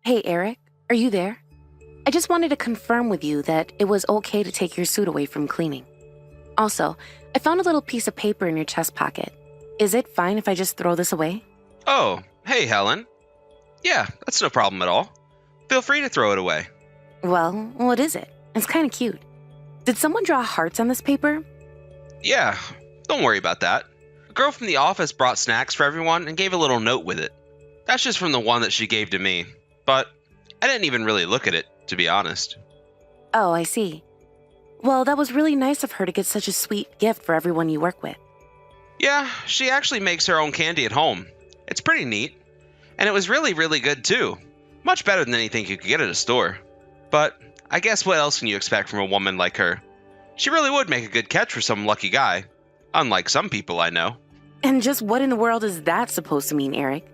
Hey, Eric, are you there? I just wanted to confirm with you that it was okay to take your suit away from cleaning. Also, I found a little piece of paper in your chest pocket. Is it fine if I just throw this away? Oh, hey, Helen. Yeah, that's no problem at all. Feel free to throw it away. Well, what is it? It's kind of cute. Did someone draw hearts on this paper? Yeah, don't worry about that. A girl from the office brought snacks for everyone and gave a little note with it. That's just from the one that she gave to me, but I didn't even really look at it, to be honest. Oh, I see. Well, that was really nice of her to get such a sweet gift for everyone you work with. Yeah, she actually makes her own candy at home. It's pretty neat. And it was really, really good too. Much better than anything you could get at a store. But I guess what else can you expect from a woman like her? She really would make a good catch for some lucky guy. Unlike some people I know. And just what in the world is that supposed to mean, Eric?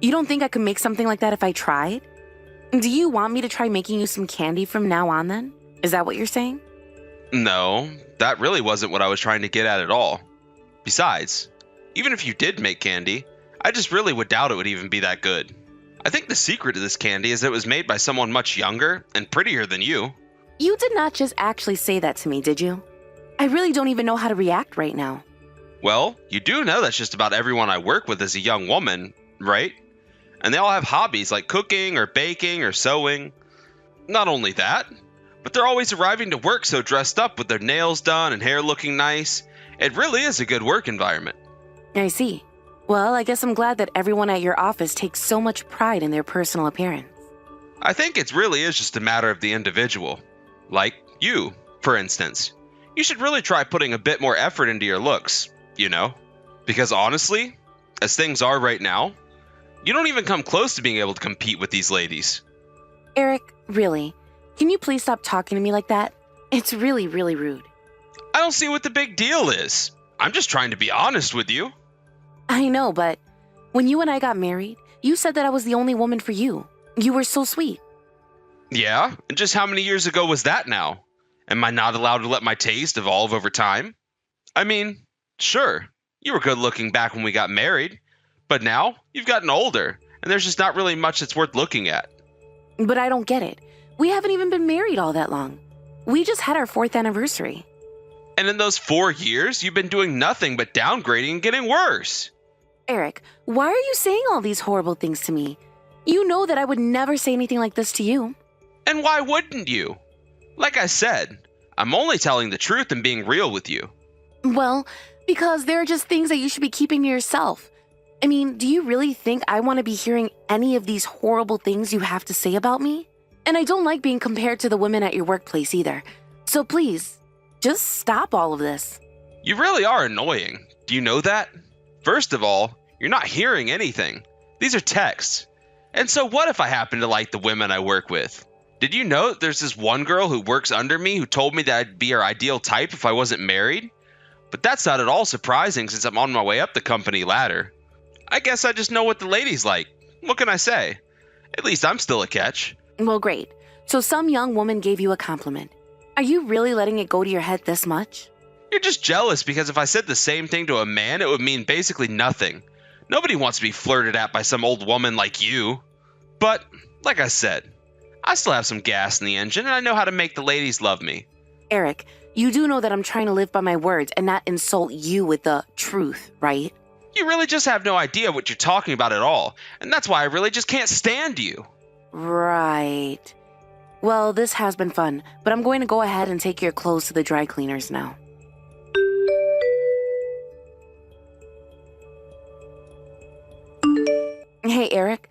You don't think I could make something like that if I tried? Do you want me to try making you some candy from now on then? Is that what you're saying? No, that really wasn't what I was trying to get at all. Besides, even if you did make candy, I just really would doubt it would even be that good. I think the secret to this candy is that it was made by someone much younger and prettier than you. You did not just actually say that to me, did you? I really don't even know how to react right now. Well, you do know that's just about everyone I work with is a young woman, right? And they all have hobbies like cooking or baking or sewing. Not only that, but they're always arriving to work so dressed up with their nails done and hair looking nice. It really is a good work environment. I see. Well, I guess I'm glad that everyone at your office takes so much pride in their personal appearance. I think it really is just a matter of the individual. Like you, for instance. You should really try putting a bit more effort into your looks, you know? Because honestly, as things are right now, you don't even come close to being able to compete with these ladies. Eric, really? Can you please stop talking to me like that? It's really, really rude. I don't see what the big deal is. I'm just trying to be honest with you. I know, but when you and I got married, you said that I was the only woman for you. You were so sweet. Yeah, and just how many years ago was that now? Am I not allowed to let my taste evolve over time? I mean, sure, you were good looking back when we got married, but now you've gotten older, and there's just not really much that's worth looking at. But I don't get it. We haven't even been married all that long. We just had our 4th anniversary. And in those 4 years, you've been doing nothing but downgrading and getting worse. Eric, why are you saying all these horrible things to me? You know that I would never say anything like this to you. And why wouldn't you? Like I said, I'm only telling the truth and being real with you. Well, because there are just things that you should be keeping to yourself. I mean, do you really think I want to be hearing any of these horrible things you have to say about me? And I don't like being compared to the women at your workplace either. So please, just stop all of this. You really are annoying. Do you know that? First of all, you're not hearing anything. These are texts. And so what if I happen to like the women I work with? Did you know that there's this one girl who works under me who told me that I'd be her ideal type if I wasn't married? But that's not at all surprising since I'm on my way up the company ladder. I guess I just know what the ladies like. What can I say? At least I'm still a catch. Well, great. So some young woman gave you a compliment. Are you really letting it go to your head this much? You're just jealous because if I said the same thing to a man, it would mean basically nothing. Nobody wants to be flirted at by some old woman like you. But, like I said, I still have some gas in the engine and I know how to make the ladies love me. Eric, you do know that I'm trying to live by my words and not insult you with the truth, right? You really just have no idea what you're talking about at all, and that's why I really just can't stand you. Right. Well, this has been fun, but I'm going to go ahead and take your clothes to the dry cleaners now. Hey, Eric.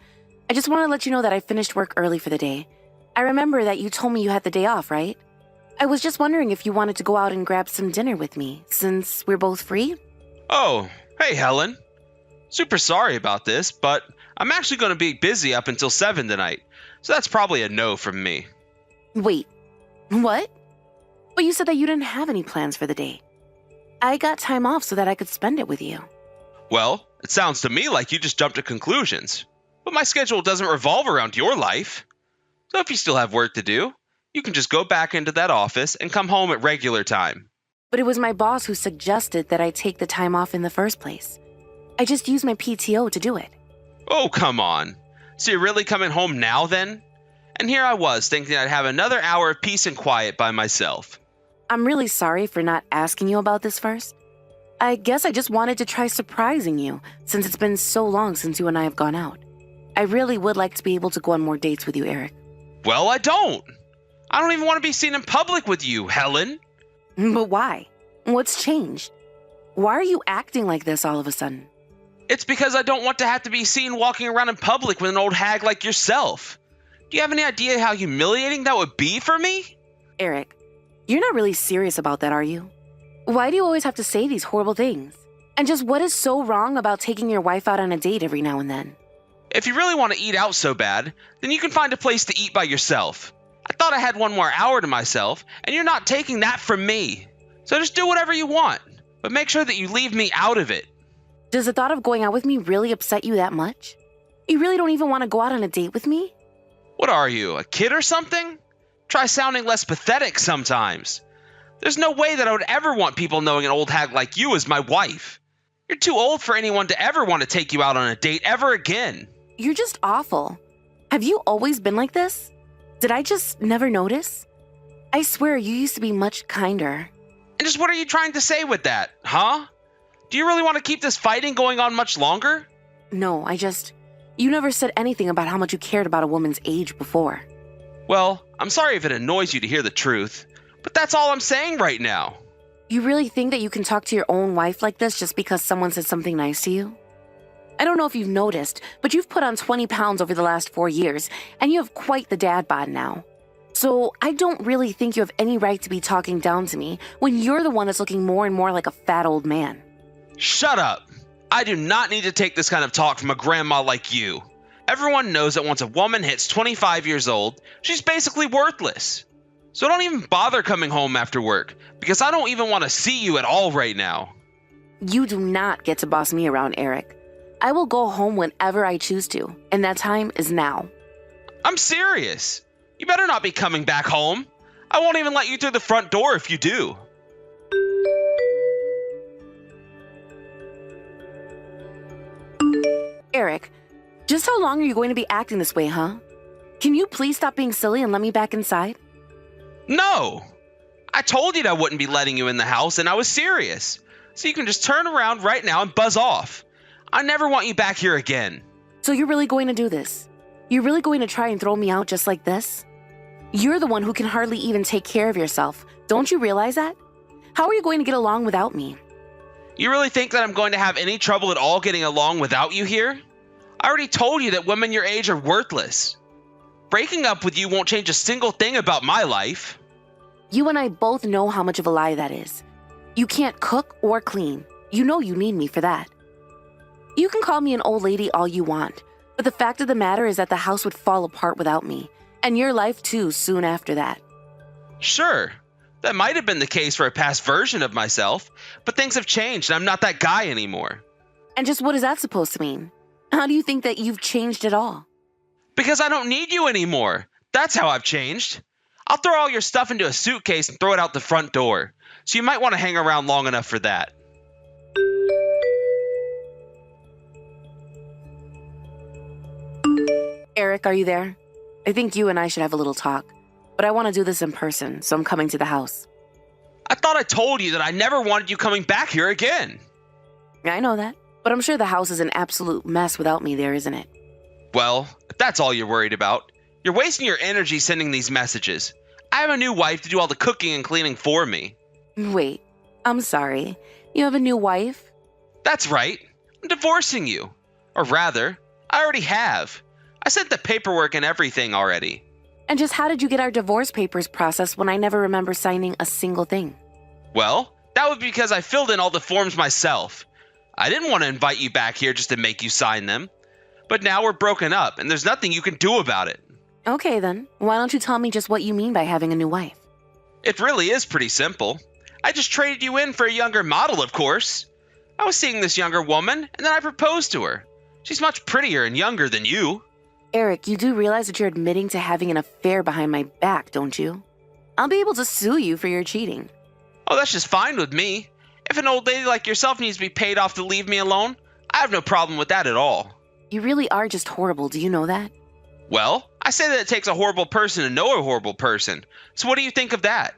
I just want to let you know that I finished work early for the day. I remember that you told me you had the day off, right? I was just wondering if you wanted to go out and grab some dinner with me, since we're both free. Oh, hey Helen. Super sorry about this, but I'm actually going to be busy up until 7 tonight, so that's probably a no from me. Wait, what? But you said that you didn't have any plans for the day. I got time off so that I could spend it with you. Well, it sounds to me like you just jumped to conclusions. But my schedule doesn't revolve around your life. So if you still have work to do, you can just go back into that office and come home at regular time. But it was my boss who suggested that I take the time off in the first place. I just used my PTO to do it. Oh, come on. So you're really coming home now then? And here I was thinking I'd have another hour of peace and quiet by myself. I'm really sorry for not asking you about this first. I guess I just wanted to try surprising you since it's been so long since you and I have gone out. I really would like to be able to go on more dates with you, Eric. Well, I don't. I don't even want to be seen in public with you, Helen. But why? What's changed? Why are you acting like this all of a sudden? It's because I don't want to have to be seen walking around in public with an old hag like yourself. Do you have any idea how humiliating that would be for me? Eric, you're not really serious about that, are you? Why do you always have to say these horrible things? And just what is so wrong about taking your wife out on a date every now and then? If you really want to eat out so bad, then you can find a place to eat by yourself. I thought I had one more hour to myself, and you're not taking that from me. So just do whatever you want, but make sure that you leave me out of it. Does the thought of going out with me really upset you that much? You really don't even want to go out on a date with me? What are you, a kid or something? Try sounding less pathetic sometimes. There's no way that I would ever want people knowing an old hag like you is my wife. You're too old for anyone to ever want to take you out on a date ever again. You're just awful. Have you always been like this? Did I just never notice? I swear you used to be much kinder. And just what are you trying to say with that, huh? Do you really want to keep this fighting going on much longer? No, you never said anything about how much you cared about a woman's age before. Well, I'm sorry if it annoys you to hear the truth, but that's all I'm saying right now. You really think that you can talk to your own wife like this just because someone said something nice to you? I don't know if you've noticed, but you've put on 20 pounds over the last 4 years, and you have quite the dad bod now. So I don't really think you have any right to be talking down to me when you're the one that's looking more and more like a fat old man. Shut up! I do not need to take this kind of talk from a grandma like you. Everyone knows that once a woman hits 25 years old, she's basically worthless. So don't even bother coming home after work, because I don't even want to see you at all right now. You do not get to boss me around, Eric. I will go home whenever I choose to, and that time is now. I'm serious. You better not be coming back home. I won't even let you through the front door if you do. Eric, just how long are you going to be acting this way, huh? Can you please stop being silly and let me back inside? No! I told you that I wouldn't be letting you in the house, and I was serious. So you can just turn around right now and buzz off. I never want you back here again. So you're really going to do this? You're really going to try and throw me out just like this? You're the one who can hardly even take care of yourself. Don't you realize that? How are you going to get along without me? You really think that I'm going to have any trouble at all getting along without you here? I already told you that women your age are worthless. Breaking up with you won't change a single thing about my life. You and I both know how much of a lie that is. You can't cook or clean. You know you need me for that. You can call me an old lady all you want, but the fact of the matter is that the house would fall apart without me, and your life too soon after that. Sure, that might have been the case for a past version of myself, but things have changed and I'm not that guy anymore. And just what is that supposed to mean? How do you think that you've changed at all? Because I don't need you anymore. That's how I've changed. I'll throw all your stuff into a suitcase and throw it out the front door, so you might want to hang around long enough for that. Eric, are you there? I think you and I should have a little talk, but I want to do this in person, so I'm coming to the house. I thought I told you that I never wanted you coming back here again. I know that, but I'm sure the house is an absolute mess without me there, isn't it? Well, if that's all you're worried about, you're wasting your energy sending these messages. I have a new wife to do all the cooking and cleaning for me. Wait, I'm sorry. You have a new wife? That's right. I'm divorcing you. Or rather, I already have. I sent the paperwork and everything already. And just how did you get our divorce papers processed when I never remember signing a single thing? Well, that was because I filled in all the forms myself. I didn't want to invite you back here just to make you sign them. But now we're broken up, and there's nothing you can do about it. Okay then, why don't you tell me just what you mean by having a new wife? It really is pretty simple. I just traded you in for a younger model, of course. I was seeing this younger woman, and then I proposed to her. She's much prettier and younger than you. Eric, you do realize that you're admitting to having an affair behind my back, don't you? I'll be able to sue you for your cheating. Oh, that's just fine with me. If an old lady like yourself needs to be paid off to leave me alone, I have no problem with that at all. You really are just horrible, do you know that? Well, I say that it takes a horrible person to know a horrible person. So what do you think of that?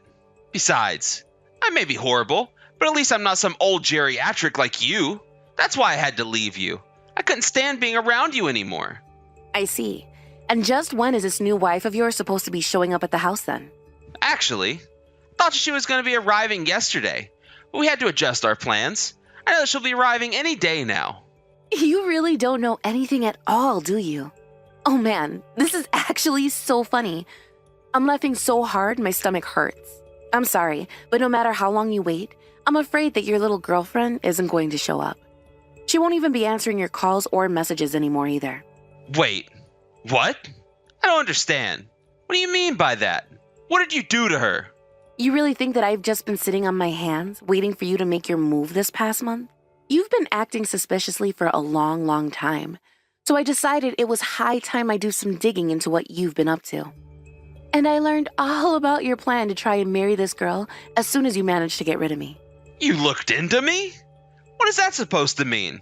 Besides, I may be horrible, but at least I'm not some old geriatric like you. That's why I had to leave you. I couldn't stand being around you anymore. I see. And just when is this new wife of yours supposed to be showing up at the house then? Actually, thought she was going to be arriving yesterday, but we had to adjust our plans. I know that she'll be arriving any day now. You really don't know anything at all, do you? Oh man, this is actually so funny. I'm laughing so hard my stomach hurts. I'm sorry, but no matter how long you wait, I'm afraid that your little girlfriend isn't going to show up. She won't even be answering your calls or messages anymore either. Wait, what? I don't understand. What do you mean by that? What did you do to her? You really think that I've just been sitting on my hands waiting for you to make your move this past month? You've been acting suspiciously for a long, long time. So I decided it was high time I do some digging into what you've been up to. And I learned all about your plan to try and marry this girl as soon as you managed to get rid of me. You looked into me? What is that supposed to mean?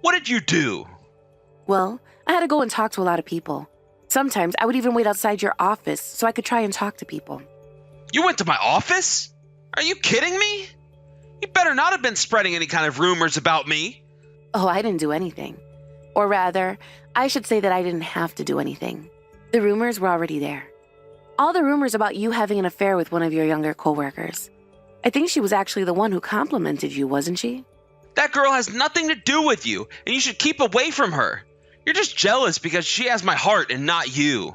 What did you do? Well, I had to go and talk to a lot of people. Sometimes I would even wait outside your office so I could try and talk to people. You went to my office? Are you kidding me? You better not have been spreading any kind of rumors about me. Oh, I didn't do anything. Or rather, I should say that I didn't have to do anything. The rumors were already there. All the rumors about you having an affair with one of your younger coworkers. I think she was actually the one who complimented you, wasn't she? That girl has nothing to do with you, and you should keep away from her. You're just jealous because she has my heart and not you.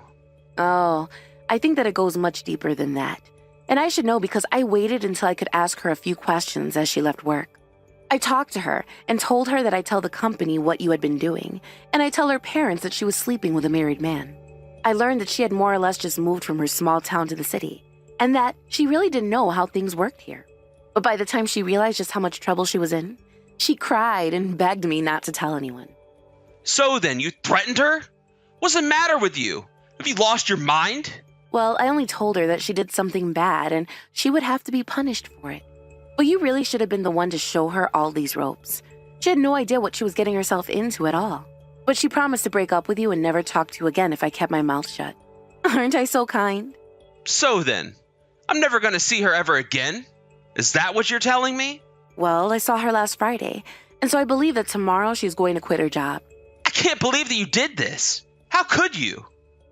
Oh, I think that it goes much deeper than that. And I should know because I waited until I could ask her a few questions as she left work. I talked to her and told her that I'd tell the company what you had been doing, and I tell her parents that she was sleeping with a married man. I learned that she had more or less just moved from her small town to the city, and that she really didn't know how things worked here. But by the time she realized just how much trouble she was in, she cried and begged me not to tell anyone. So then, you threatened her? What's the matter with you? Have you lost your mind? Well, I only told her that she did something bad and she would have to be punished for it. But you really should have been the one to show her all these ropes. She had no idea what she was getting herself into at all. But she promised to break up with you and never talk to you again if I kept my mouth shut. Aren't I so kind? So then, I'm never going to see her ever again? Is that what you're telling me? Well, I saw her last Friday, and so I believe that tomorrow she's going to quit her job. I can't believe that you did this. How could you?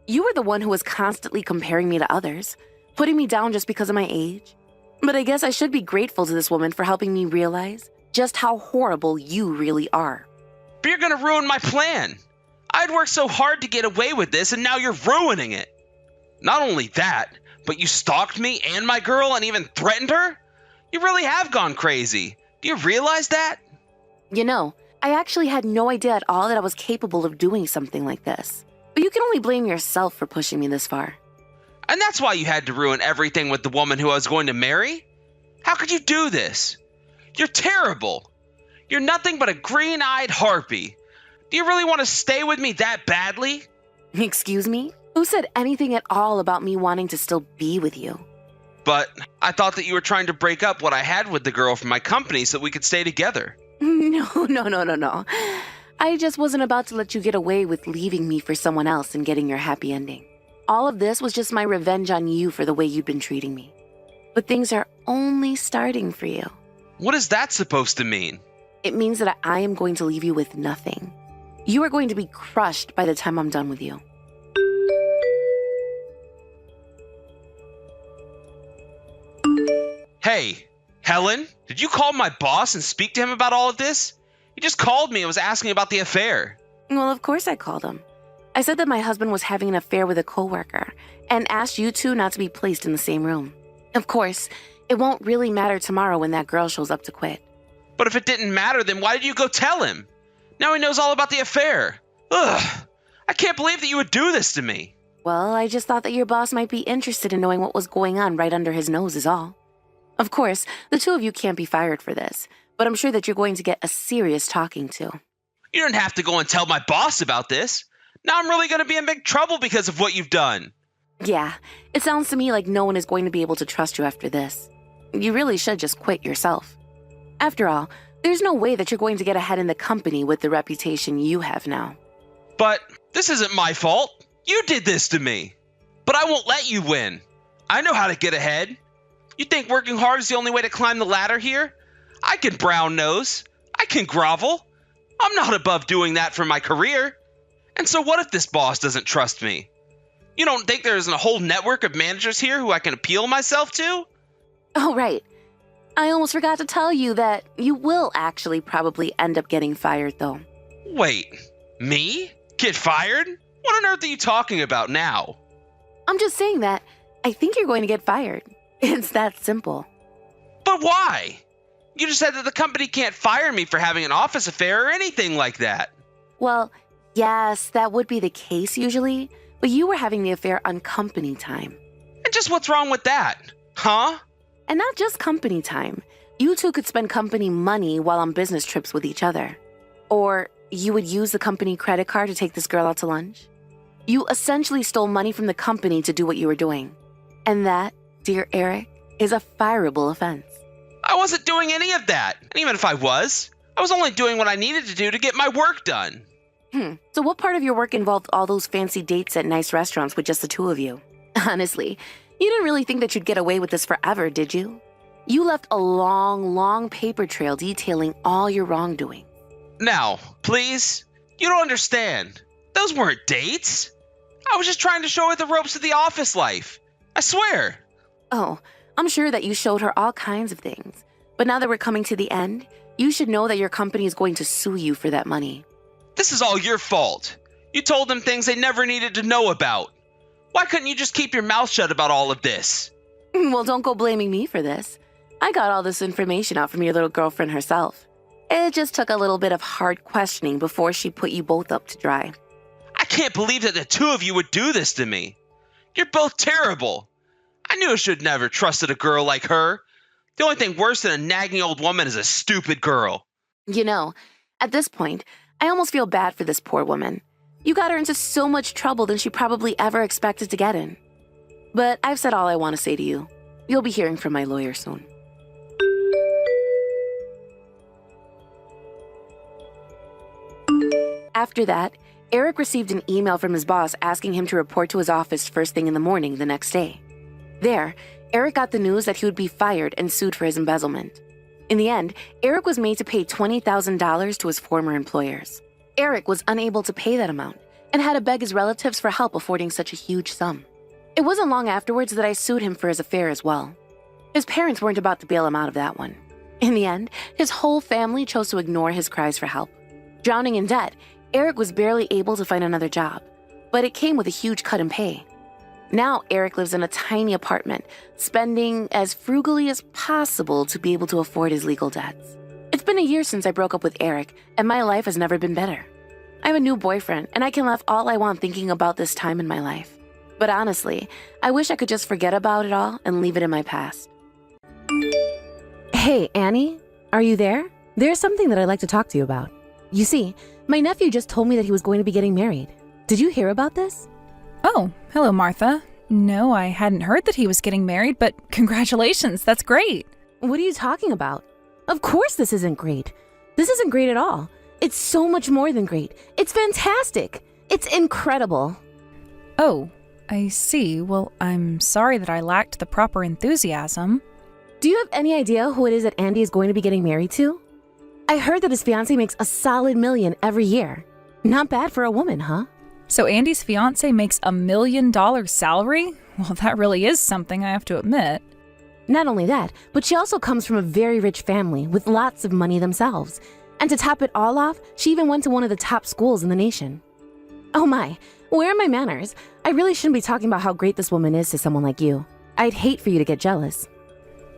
You were the one who was constantly comparing me to others, putting me down just because of my age. But I guess I should be grateful to this woman for helping me realize just how horrible you really are. But you're going to ruin my plan. I'd worked so hard to get away with this, and now you're ruining it. Not only that, but you stalked me and my girl and even threatened her? You really have gone crazy. Do you realize that? You know, I actually had no idea at all that I was capable of doing something like this. But you can only blame yourself for pushing me this far. And that's why you had to ruin everything with the woman who I was going to marry? How could you do this? You're terrible. You're nothing but a green-eyed harpy. Do you really want to stay with me that badly? Excuse me? Who said anything at all about me wanting to still be with you? But I thought that you were trying to break up what I had with the girl from my company so that we could stay together. No. I just wasn't about to let you get away with leaving me for someone else and getting your happy ending. All of this was just my revenge on you for the way you'd been treating me. But things are only starting for you. What is that supposed to mean? It means that I am going to leave you with nothing. You are going to be crushed by the time I'm done with you. Hey, Helen, did you call my boss and speak to him about all of this? He just called me and was asking about the affair. Well, of course I called him. I said that my husband was having an affair with a coworker and asked you two not to be placed in the same room. Of course, it won't really matter tomorrow when that girl shows up to quit. But if it didn't matter, then why did you go tell him? Now he knows all about the affair. Ugh, I can't believe that you would do this to me. Well, I just thought that your boss might be interested in knowing what was going on right under his nose is all. Of course, the two of you can't be fired for this, but I'm sure that you're going to get a serious talking to. You don't have to go and tell my boss about this. Now I'm really going to be in big trouble because of what you've done. Yeah, it sounds to me like no one is going to be able to trust you after this. You really should just quit yourself. After all, there's no way that you're going to get ahead in the company with the reputation you have now. But this isn't my fault. You did this to me. But I won't let you win. I know how to get ahead. You think working hard is the only way to climb the ladder here? I can brown nose. I can grovel. I'm not above doing that for my career. And so what if this boss doesn't trust me? You don't think there isn't a whole network of managers here who I can appeal myself to? Oh, right. I almost forgot to tell you that you will actually probably end up getting fired, though. Wait, me? Get fired? What on earth are you talking about now? I'm just saying that I think you're going to get fired. It's that simple. But why? You just said that the company can't fire me for having an office affair or anything like that. Well, yes, that would be the case usually, but you were having the affair on company time. And just what's wrong with that? Huh? And not just company time. You two could spend company money while on business trips with each other. Or you would use the company credit card to take this girl out to lunch. You essentially stole money from the company to do what you were doing. And that, dear Eric, is a fireable offense. I wasn't doing any of that. And even if I was only doing what I needed to do to get my work done. So what part of your work involved all those fancy dates at nice restaurants with just the two of you? Honestly, you didn't really think that you'd get away with this forever, did you? You left a long, long paper trail detailing all your wrongdoing. Now, please, you don't understand. Those weren't dates. I was just trying to show her the ropes of the office life. I swear. Oh, I'm sure that you showed her all kinds of things. But now that we're coming to the end, you should know that your company is going to sue you for that money. This is all your fault. You told them things they never needed to know about. Why couldn't you just keep your mouth shut about all of this? Well, don't go blaming me for this. I got all this information out from your little girlfriend herself. It just took a little bit of hard questioning before she put you both up to dry. I can't believe that the two of you would do this to me. You're both terrible. I knew I should never trusted a girl like her. The only thing worse than a nagging old woman is a stupid girl. You know, at this point, I almost feel bad for this poor woman. You got her into so much trouble than she probably ever expected to get in. But I've said all I want to say to you. You'll be hearing from my lawyer soon. After that, Eric received an email from his boss asking him to report to his office first thing in the morning the next day. There, Eric got the news that he would be fired and sued for his embezzlement. In the end, Eric was made to pay $20,000 to his former employers. Eric was unable to pay that amount and had to beg his relatives for help affording such a huge sum. It wasn't long afterwards that I sued him for his affair as well. His parents weren't about to bail him out of that one. In the end, his whole family chose to ignore his cries for help. Drowning in debt, Eric was barely able to find another job, but it came with a huge cut in pay. Now Eric lives in a tiny apartment, spending as frugally as possible to be able to afford his legal debts. It's been a year since I broke up with Eric, and my life has never been better. I have a new boyfriend, and I can laugh all I want thinking about this time in my life. But honestly, I wish I could just forget about it all and leave it in my past. Hey, Annie, are you there? There's something that I'd like to talk to you about. You see, my nephew just told me that he was going to be getting married. Did you hear about this? Oh, hello, Martha. No, I hadn't heard that he was getting married, but congratulations, that's great. What are you talking about? Of course this isn't great. This isn't great at all. It's so much more than great. It's fantastic. It's incredible. Oh, I see. Well, I'm sorry that I lacked the proper enthusiasm. Do you have any idea who it is that Andy is going to be getting married to? I heard that his fiancé makes a solid $1 million every year. Not bad for a woman, huh? So Andy's fiance makes $1 million salary? Well, that really is something, I have to admit. Not only that, but she also comes from a very rich family with lots of money themselves. And to top it all off, she even went to one of the top schools in the nation. Oh my, where are my manners? I really shouldn't be talking about how great this woman is to someone like you. I'd hate for you to get jealous.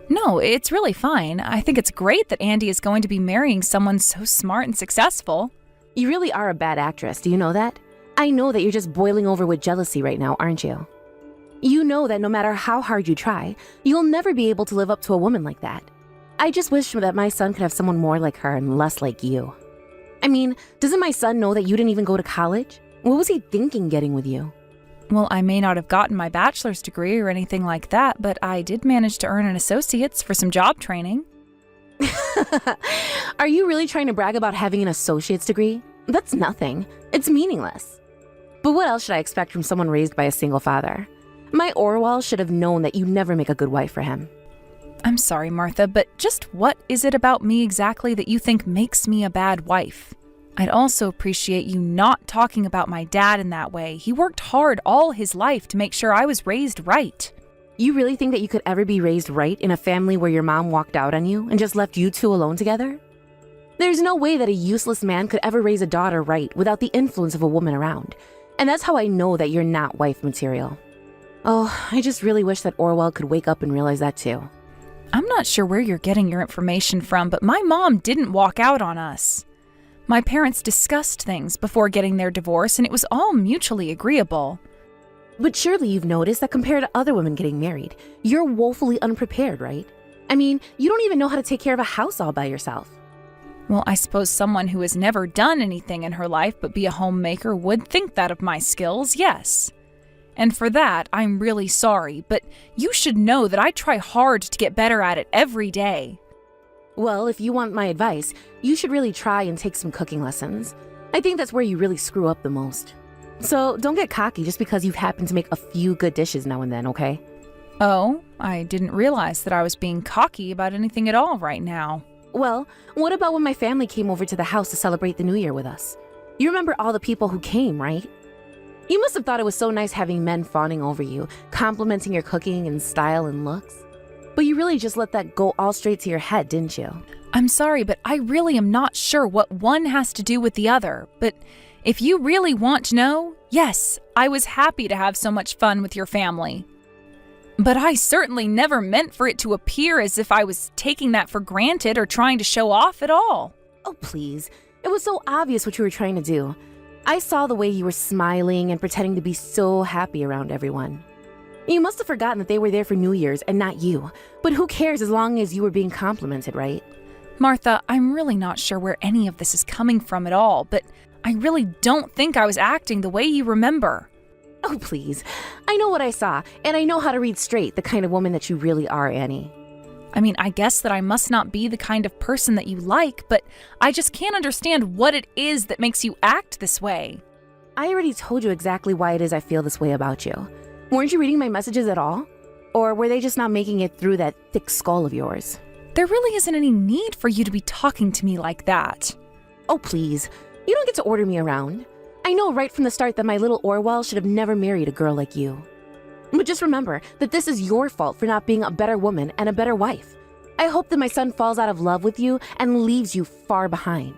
No, it's really fine. I think it's great that Andy is going to be marrying someone so smart and successful. You really are a bad actress, do you know that? I know that you're just boiling over with jealousy right now, aren't you? You know that no matter how hard you try, you'll never be able to live up to a woman like that. I just wish that my son could have someone more like her and less like you. I mean, doesn't my son know that you didn't even go to college? What was he thinking getting with you? Well, I may not have gotten my bachelor's degree or anything like that, but I did manage to earn an associate's for some job training. Are you really trying to brag about having an associate's degree? That's nothing. It's meaningless. But what else should I expect from someone raised by a single father? My Orwell should have known that you never make a good wife for him. I'm sorry, Martha, but just what is it about me exactly that you think makes me a bad wife? I'd also appreciate you not talking about my dad in that way. He worked hard all his life to make sure I was raised right. You really think that you could ever be raised right in a family where your mom walked out on you and just left you two alone together? There's no way that a useless man could ever raise a daughter right without the influence of a woman around. And that's how I know that you're not wife material. Oh, I just really wish that Orwell could wake up and realize that too. I'm not sure where you're getting your information from, but my mom didn't walk out on us. My parents discussed things before getting their divorce, and it was all mutually agreeable. But surely you've noticed that compared to other women getting married, you're woefully unprepared, right? I mean, you don't even know how to take care of a house all by yourself. Well, I suppose someone who has never done anything in her life but be a homemaker would think that of my skills, yes. And for that, I'm really sorry, but you should know that I try hard to get better at it every day. Well, if you want my advice, you should really try and take some cooking lessons. I think that's where you really screw up the most. So don't get cocky just because you've happened to make a few good dishes now and then, okay? Oh, I didn't realize that I was being cocky about anything at all right now. Well, what about when my family came over to the house to celebrate the New Year with us? You remember all the people who came, right? You must have thought it was so nice having men fawning over you, complimenting your cooking and style and looks. But you really just let that go all straight to your head, didn't you? I'm sorry, but I really am not sure what one has to do with the other. But if you really want to know, yes, I was happy to have so much fun with your family. But I certainly never meant for it to appear as if I was taking that for granted or trying to show off at all. Oh, please. It was so obvious what you were trying to do. I saw the way you were smiling and pretending to be so happy around everyone. You must have forgotten that they were there for New Year's and not you. But who cares as long as you were being complimented, right? Martha, I'm really not sure where any of this is coming from at all, but I really don't think I was acting the way you remember. Oh, please. I know what I saw, and I know how to read straight the kind of woman that you really are, Annie. I mean, I guess that I must not be the kind of person that you like, but I just can't understand what it is that makes you act this way. I already told you exactly why it is I feel this way about you. Weren't you reading my messages at all? Or were they just not making it through that thick skull of yours? There really isn't any need for you to be talking to me like that. Oh, please. You don't get to order me around. I know right from the start that my little Orwell should have never married a girl like you. But just remember that this is your fault for not being a better woman and a better wife. I hope that my son falls out of love with you and leaves you far behind.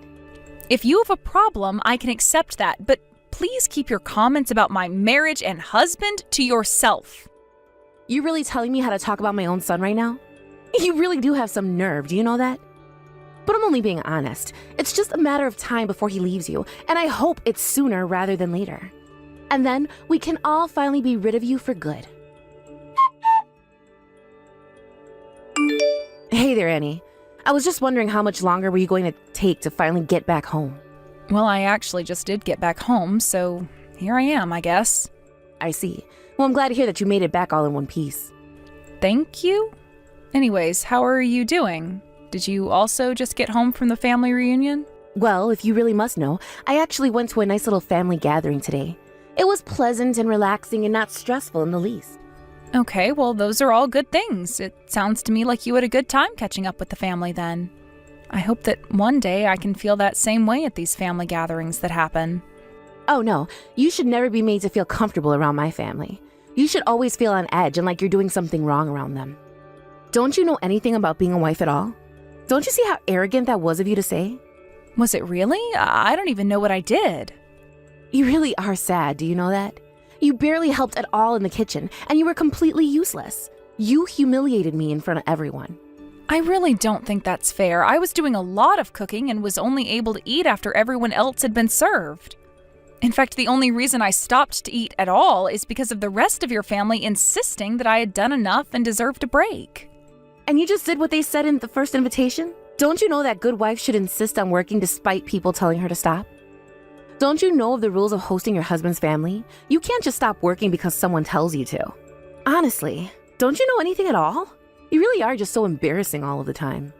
If you have a problem, I can accept that, but please keep your comments about my marriage and husband to yourself. You really telling me how to talk about my own son right now? You really do have some nerve, do you know that? But I'm only being honest. It's just a matter of time before he leaves you, and I hope it's sooner rather than later. And then we can all finally be rid of you for good. Hey there, Annie. I was just wondering how much longer were you going to take to finally get back home? Well, I actually just did get back home, so here I am, I guess. I see. Well, I'm glad to hear that you made it back all in one piece. Thank you? Anyways, how are you doing? Did you also just get home from the family reunion? Well, if you really must know, I actually went to a nice little family gathering today. It was pleasant and relaxing and not stressful in the least. Okay, well, those are all good things. It sounds to me like you had a good time catching up with the family then. I hope that one day I can feel that same way at these family gatherings that happen. Oh no, you should never be made to feel comfortable around my family. You should always feel on edge and like you're doing something wrong around them. Don't you know anything about being a wife at all? Don't you see how arrogant that was of you to say? Was it really? I don't even know what I did. You really are sad, do you know that? You barely helped at all in the kitchen, and you were completely useless. You humiliated me in front of everyone. I really don't think that's fair. I was doing a lot of cooking and was only able to eat after everyone else had been served. In fact, the only reason I stopped to eat at all is because of the rest of your family insisting that I had done enough and deserved a break. And you just did what they said in the first invitation? Don't you know that good wife should insist on working despite people telling her to stop? Don't you know of the rules of hosting your husband's family? You can't just stop working because someone tells you to. Honestly, don't you know anything at all? You really are just so embarrassing all of the time.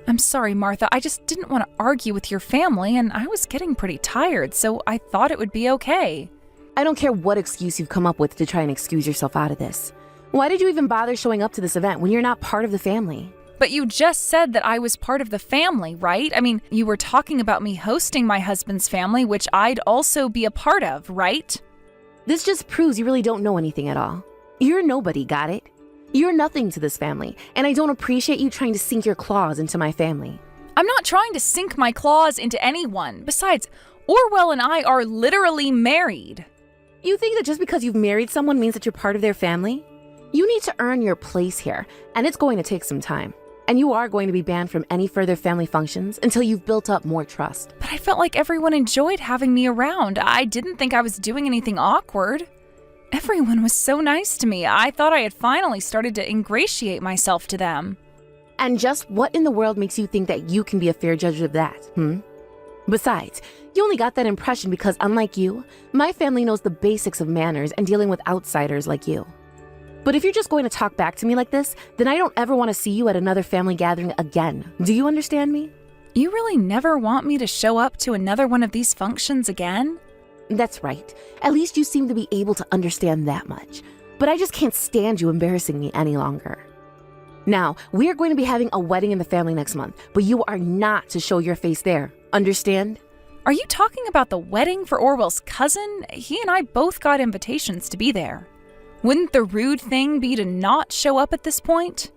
I'm sorry, Martha. I just didn't want to argue with your family, and I was getting pretty tired, so I thought it would be okay. I don't care what excuse you've come up with to try and excuse yourself out of this. Why did you even bother showing up to this event when you're not part of the family? But you just said that I was part of the family, right? I mean, you were talking about me hosting my husband's family, which I'd also be a part of, right? This just proves you really don't know anything at all. You're nobody, got it? You're nothing to this family, and I don't appreciate you trying to sink your claws into my family. I'm not trying to sink my claws into anyone. Besides, Orwell and I are literally married. You think that just because you've married someone means that you're part of their family? You need to earn your place here, and it's going to take some time. And you are going to be banned from any further family functions until you've built up more trust. But I felt like everyone enjoyed having me around. I didn't think I was doing anything awkward. Everyone was so nice to me. I thought I had finally started to ingratiate myself to them. And just what in the world makes you think that you can be a fair judge of that, Besides, you only got that impression because, unlike you, my family knows the basics of manners and dealing with outsiders like you. But if you're just going to talk back to me like this, then I don't ever want to see you at another family gathering again. Do you understand me? You really never want me to show up to another one of these functions again? That's right. At least you seem to be able to understand that much. But I just can't stand you embarrassing me any longer. Now, we are going to be having a wedding in the family next month, but you are not to show your face there. Understand? Are you talking about the wedding for Orwell's cousin? He and I both got invitations to be there. Wouldn't the rude thing be to not show up at this point?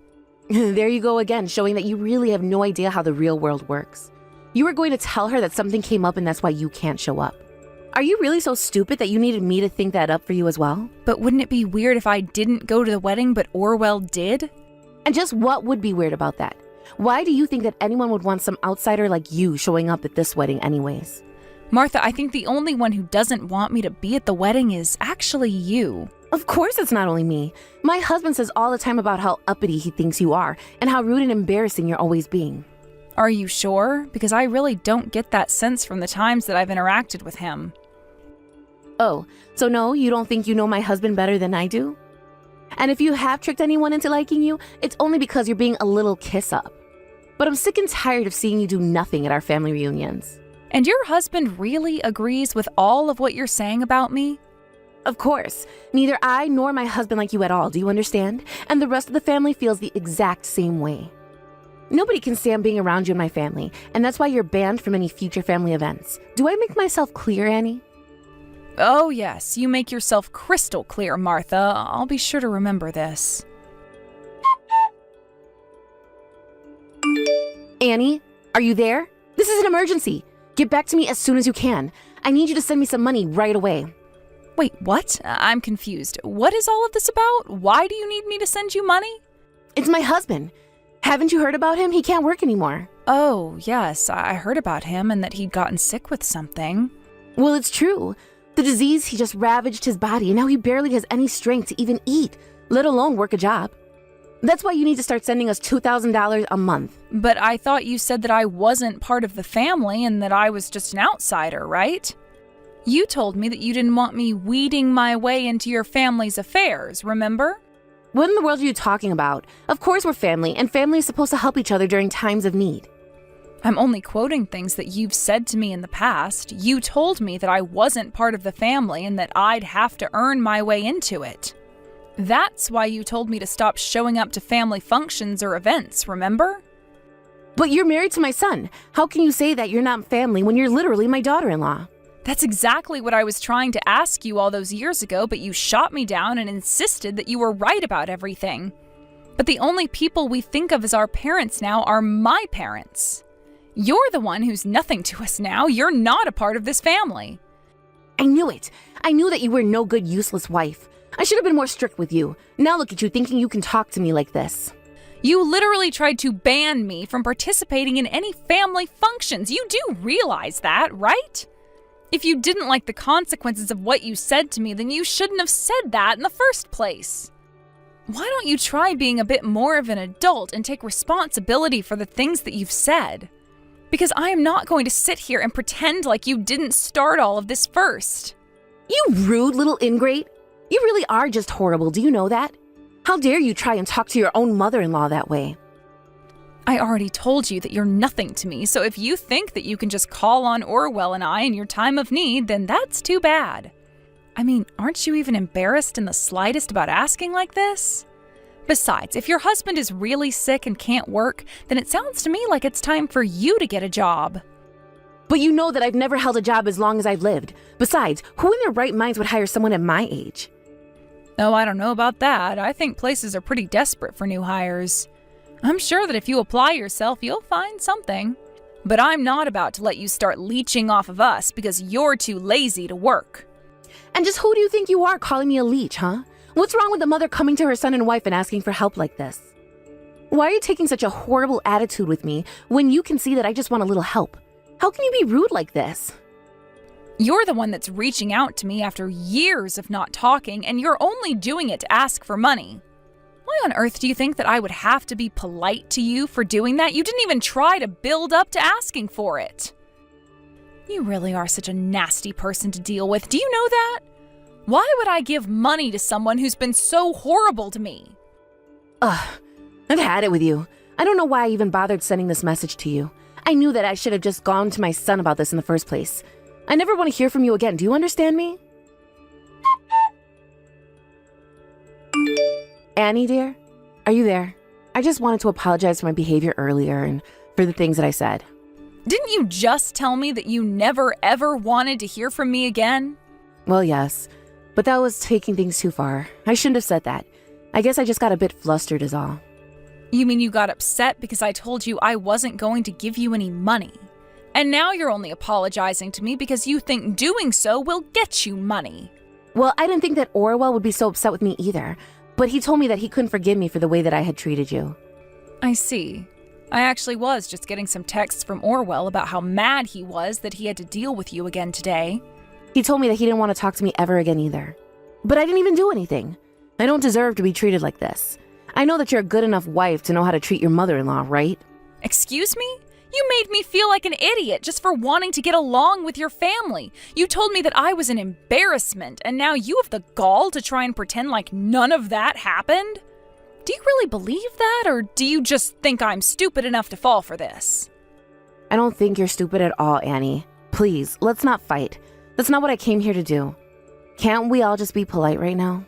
There you go again, showing that you really have no idea how the real world works. You were going to tell her that something came up and that's why you can't show up. Are you really so stupid that you needed me to think that up for you as well? But wouldn't it be weird if I didn't go to the wedding but Orwell did? And just what would be weird about that? Why do you think that anyone would want some outsider like you showing up at this wedding anyways? Martha, I think the only one who doesn't want me to be at the wedding is actually you. Of course it's not only me. My husband says all the time about how uppity he thinks you are and how rude and embarrassing you're always being. Are you sure? Because I really don't get that sense from the times that I've interacted with him. Oh, so no, you don't think you know my husband better than I do? And if you have tricked anyone into liking you, it's only because you're being a little kiss-up. But I'm sick and tired of seeing you do nothing at our family reunions. And your husband really agrees with all of what you're saying about me? Of course. Neither I nor my husband like you at all, do you understand? And the rest of the family feels the exact same way. Nobody can stand being around you in my family, and that's why you're banned from any future family events. Do I make myself clear, Annie? Oh yes, you make yourself crystal clear, Martha. I'll be sure to remember this. Annie, are you there? This is an emergency. Get back to me as soon as you can. I need you to send me some money right away. Wait, what? I'm confused. What is all of this about? Why do you need me to send you money? It's my husband. Haven't you heard about him? He can't work anymore. Oh, yes, I heard about him and that he'd gotten sick with something. Well, it's true. The disease, he just ravaged his body, and now he barely has any strength to even eat, let alone work a job. That's why you need to start sending us $2,000 a month. But I thought you said that I wasn't part of the family and that I was just an outsider, right? You told me that you didn't want me weeding my way into your family's affairs, remember? What in the world are you talking about? Of course we're family, and family is supposed to help each other during times of need. I'm only quoting things that you've said to me in the past. You told me that I wasn't part of the family and that I'd have to earn my way into it. That's why you told me to stop showing up to family functions or events, remember? But you're married to my son. How can you say that you're not family when you're literally my daughter-in-law? That's exactly what I was trying to ask you all those years ago, but you shot me down and insisted that you were right about everything. But the only people we think of as our parents now are my parents. You're the one who's nothing to us now. You're not a part of this family. I knew it. I knew that you were no good, useless wife. I should have been more strict with you. Now look at you thinking you can talk to me like this. You literally tried to ban me from participating in any family functions. You do realize that, right? If you didn't like the consequences of what you said to me, then you shouldn't have said that in the first place. Why don't you try being a bit more of an adult and take responsibility for the things that you've said? Because I am not going to sit here and pretend like you didn't start all of this first. You rude little ingrate. You really are just horrible, do you know that? How dare you try and talk to your own mother-in-law that way? I already told you that you're nothing to me, so if you think that you can just call on Orwell and I in your time of need, then that's too bad. I mean, aren't you even embarrassed in the slightest about asking like this? Besides, if your husband is really sick and can't work, then it sounds to me like it's time for you to get a job. But you know that I've never held a job as long as I've lived. Besides, who in their right minds would hire someone at my age? Oh, I don't know about that. I think places are pretty desperate for new hires. I'm sure that if you apply yourself, you'll find something. But I'm not about to let you start leeching off of us because you're too lazy to work. And just who do you think you are calling me a leech, huh? What's wrong with a mother coming to her son and wife and asking for help like this? Why are you taking such a horrible attitude with me when you can see that I just want a little help? How can you be rude like this? You're the one that's reaching out to me after years of not talking, and you're only doing it to ask for money. Why on earth do you think that I would have to be polite to you for doing that? You didn't even try to build up to asking for it. You really are such a nasty person to deal with. Do you know that? Why would I give money to someone who's been so horrible to me? Ugh, I've had it with you. I don't know why I even bothered sending this message to you. I knew that I should have just gone to my son about this in the first place. I never want to hear from you again. Do you understand me? Annie, dear, are you there? I just wanted to apologize for my behavior earlier and for the things that I said. Didn't you just tell me that you never ever wanted to hear from me again? Well, yes, but that was taking things too far. I shouldn't have said that. I guess I just got a bit flustered is all. You mean you got upset because I told you I wasn't going to give you any money? And now you're only apologizing to me because you think doing so will get you money. Well, I didn't think that Orwell would be so upset with me either, but he told me that he couldn't forgive me for the way that I had treated you. I see. I actually was just getting some texts from Orwell about how mad he was that he had to deal with you again today. He told me that he didn't want to talk to me ever again either. But I didn't even do anything. I don't deserve to be treated like this. I know that you're a good enough wife to know how to treat your mother-in-law, right? Excuse me? You made me feel like an idiot just for wanting to get along with your family. You told me that I was an embarrassment, and now you have the gall to try and pretend like none of that happened? Do you really believe that, or do you just think I'm stupid enough to fall for this? I don't think you're stupid at all, Annie. Please, let's not fight. That's not what I came here to do. Can't we all just be polite right now?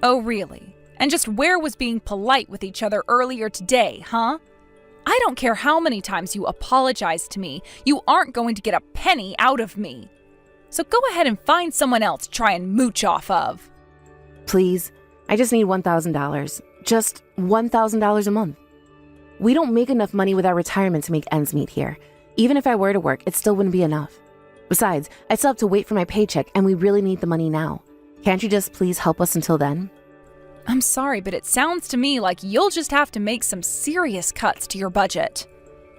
Oh, really? And just where was being polite with each other earlier today, huh? I don't care how many times you apologize to me, you aren't going to get a penny out of me. So go ahead and find someone else to try and mooch off of. Please, I just need $1,000. Just $1,000 a month. We don't make enough money with our retirement to make ends meet here. Even if I were to work, it still wouldn't be enough. Besides, I still have to wait for my paycheck, and we really need the money now. Can't you just please help us until then? I'm sorry, but it sounds to me like you'll just have to make some serious cuts to your budget.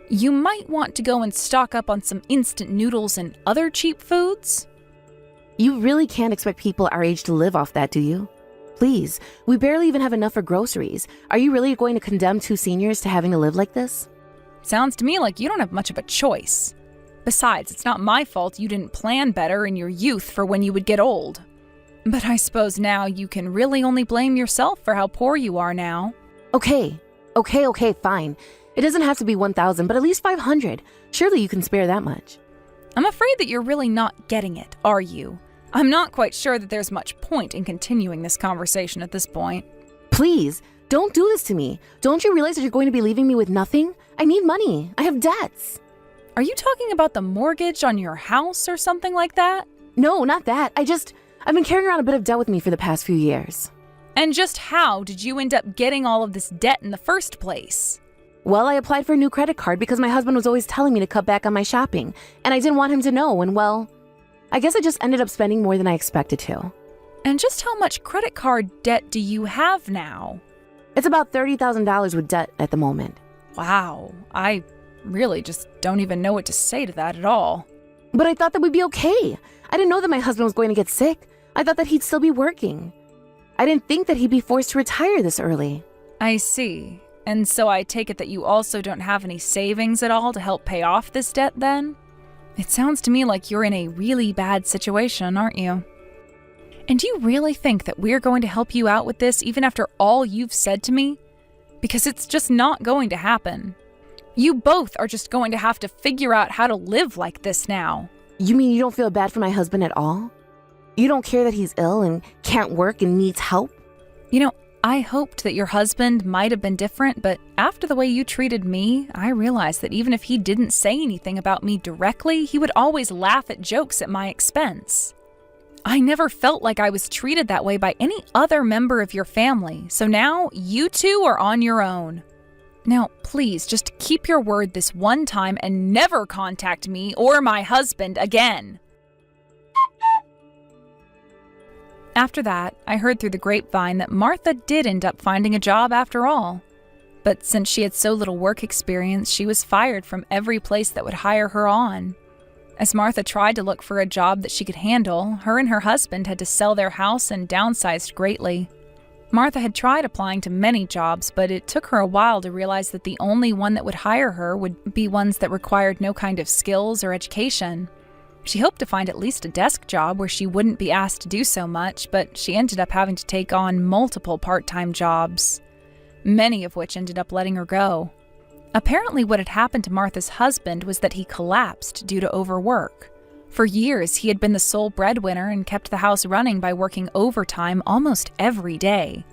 You might want to go and stock up on some instant noodles and other cheap foods. You really can't expect people our age to live off that, do you? Please, we barely even have enough for groceries. Are you really going to condemn 2 seniors to having to live like this? Sounds to me like you don't have much of a choice. Besides, it's not my fault you didn't plan better in your youth for when you would get old. But I suppose now you can really only blame yourself for how poor you are now. Okay, fine. It doesn't have to be 1,000, but at least 500. Surely you can spare that much. I'm afraid that you're really not getting it, are you? I'm not quite sure that there's much point in continuing this conversation at this point. Please, don't do this to me. Don't you realize that you're going to be leaving me with nothing? I need money. I have debts. Are you talking about the mortgage on your house or something like that? No, not that. I've been carrying around a bit of debt with me for the past few years. And just how did you end up getting all of this debt in the first place? Well, I applied for a new credit card because my husband was always telling me to cut back on my shopping, and I didn't want him to know, and well, I guess I just ended up spending more than I expected to. And just how much credit card debt do you have now? It's about $30,000 with debt at the moment. Wow, I really just don't even know what to say to that at all. But I thought that we'd be okay. I didn't know that my husband was going to get sick. I thought that he'd still be working. I didn't think that he'd be forced to retire this early. I see. And so I take it that you also don't have any savings at all to help pay off this debt then? It sounds to me like you're in a really bad situation, aren't you? And do you really think that we're going to help you out with this even after all you've said to me? Because it's just not going to happen. You both are just going to have to figure out how to live like this now. You mean you don't feel bad for my husband at all? You don't care that he's ill and can't work and needs help? You know, I hoped that your husband might have been different, but after the way you treated me, I realized that even if he didn't say anything about me directly, he would always laugh at jokes at my expense. I never felt like I was treated that way by any other member of your family, so now you two are on your own. Now, please, just keep your word this one time and never contact me or my husband again. After that, I heard through the grapevine that Martha did end up finding a job after all. But since she had so little work experience, she was fired from every place that would hire her on. As Martha tried to look for a job that she could handle, her and her husband had to sell their house and downsized greatly. Martha had tried applying to many jobs, but it took her a while to realize that the only one that would hire her would be ones that required no kind of skills or education. She hoped to find at least a desk job where she wouldn't be asked to do so much, but she ended up having to take on multiple part-time jobs, many of which ended up letting her go. Apparently what had happened to Martha's husband was that he collapsed due to overwork. For years, he had been the sole breadwinner and kept the house running by working overtime almost every day.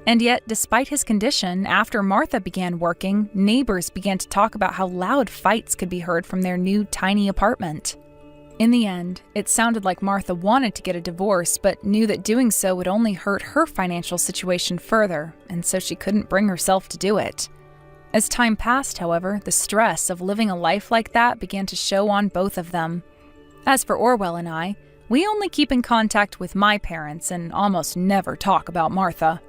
And yet, despite his condition, after Martha began working, neighbors began to talk about how loud fights could be heard from their new tiny apartment. In the end, it sounded like Martha wanted to get a divorce, but knew that doing so would only hurt her financial situation further, and so she couldn't bring herself to do it. As time passed, however, the stress of living a life like that began to show on both of them. As for Orwell and I, we only keep in contact with my parents and almost never talk about Martha.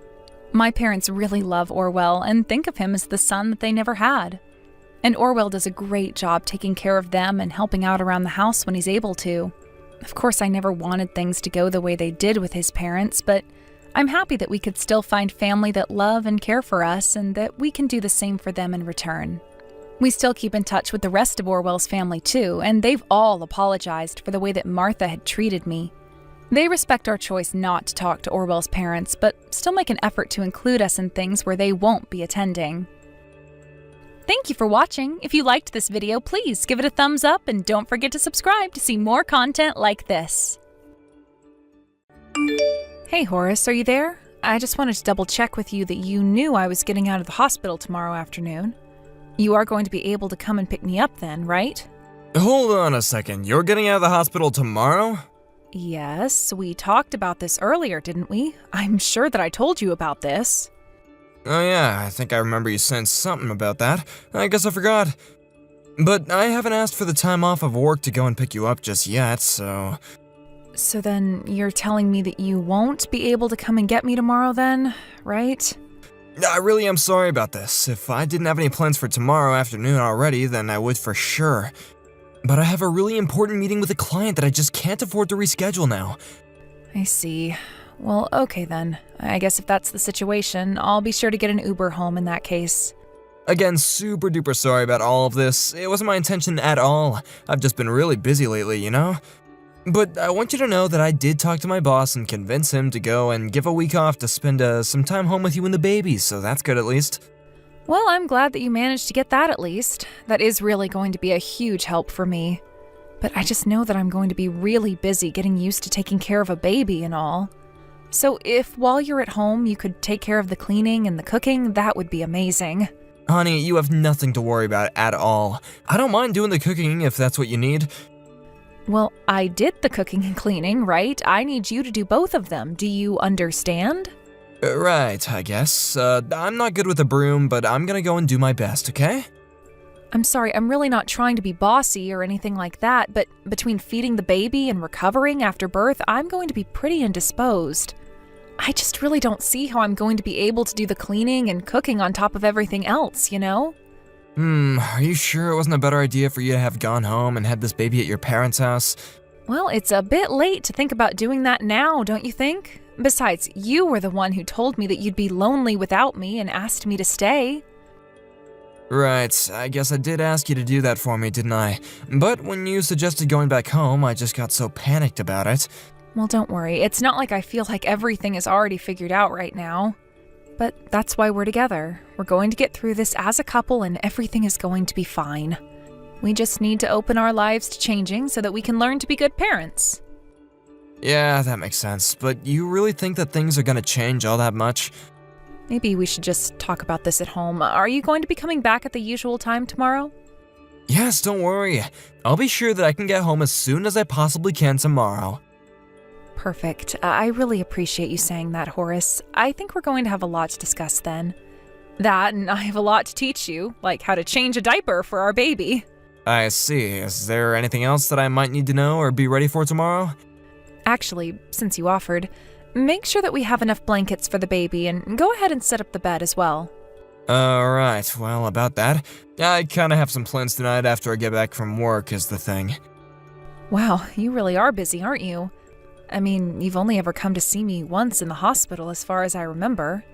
My parents really love Orwell and think of him as the son that they never had. And Orwell does a great job taking care of them and helping out around the house when he's able to. Of course, I never wanted things to go the way they did with his parents, but I'm happy that we could still find family that love and care for us and that we can do the same for them in return. We still keep in touch with the rest of Orwell's family too, and they've all apologized for the way that Martha had treated me. They respect our choice not to talk to Orwell's parents, but still make an effort to include us in things where they won't be attending. Thank you for watching. If you liked this video, please give it a thumbs up and don't forget to subscribe to see more content like this. Hey Horace, are you there? I just wanted to double check with you that you knew I was getting out of the hospital tomorrow afternoon. You are going to be able to come and pick me up then, right? Hold on a second, you're getting out of the hospital tomorrow? Yes, we talked about this earlier, didn't we? I'm sure that I told you about this. Oh yeah, I think I remember you saying something about that. I guess I forgot. But I haven't asked for the time off of work to go and pick you up just yet, so... So then you're telling me that you won't be able to come and get me tomorrow then, right? I really am sorry about this. If I didn't have any plans for tomorrow afternoon already, then I would for sure. But I have a really important meeting with a client that I just can't afford to reschedule now. I see. Well, okay then. I guess if that's the situation, I'll be sure to get an Uber home in that case. Again, super duper sorry about all of this. It wasn't my intention at all. I've just been really busy lately, you know? But I want you to know that I did talk to my boss and convince him to go and give a week off to spend some time home with you and the babies, so that's good at least. Well, I'm glad that you managed to get that at least. That is really going to be a huge help for me. But I just know that I'm going to be really busy getting used to taking care of a baby and all. So if while you're at home you could take care of the cleaning and the cooking, that would be amazing. Honey, you have nothing to worry about at all. I don't mind doing the cooking if that's what you need. Well, I did the cooking and cleaning, right? I need you to do both of them. Do you understand? Right, I guess. I'm not good with a broom, but I'm gonna go and do my best, okay? I'm sorry, I'm really not trying to be bossy or anything like that, but between feeding the baby and recovering after birth, I'm going to be pretty indisposed. I just really don't see how I'm going to be able to do the cleaning and cooking on top of everything else, you know? Are you sure it wasn't a better idea for you to have gone home and had this baby at your parents' house? Well, it's a bit late to think about doing that now, don't you think? Besides, you were the one who told me that you'd be lonely without me and asked me to stay. Right, I guess I did ask you to do that for me, didn't I? But when you suggested going back home, I just got so panicked about it. Well, don't worry. It's not like I feel like everything is already figured out right now. but that's why we're together. We're going to get through this as a couple and everything is going to be fine. We just need to open our lives to changing so that we can learn to be good parents. Yeah, that makes sense, but you really think that things are gonna change all that much? Maybe we should just talk about this at home. Are you going to be coming back at the usual time tomorrow? Yes, don't worry. I'll be sure that I can get home as soon as I possibly can tomorrow. Perfect. I really appreciate you saying that, Horace. I think we're going to have a lot to discuss then. That, and I have a lot to teach you, like how to change a diaper for our baby. I see. Is there anything else that I might need to know or be ready for tomorrow? Actually, since you offered, make sure that we have enough blankets for the baby and go ahead and set up the bed as well. Alright, well, about that, I kinda have some plans tonight after I get back from work is the thing. Wow, you really are busy, aren't you? I mean, you've only ever come to see me once in the hospital as far as I remember.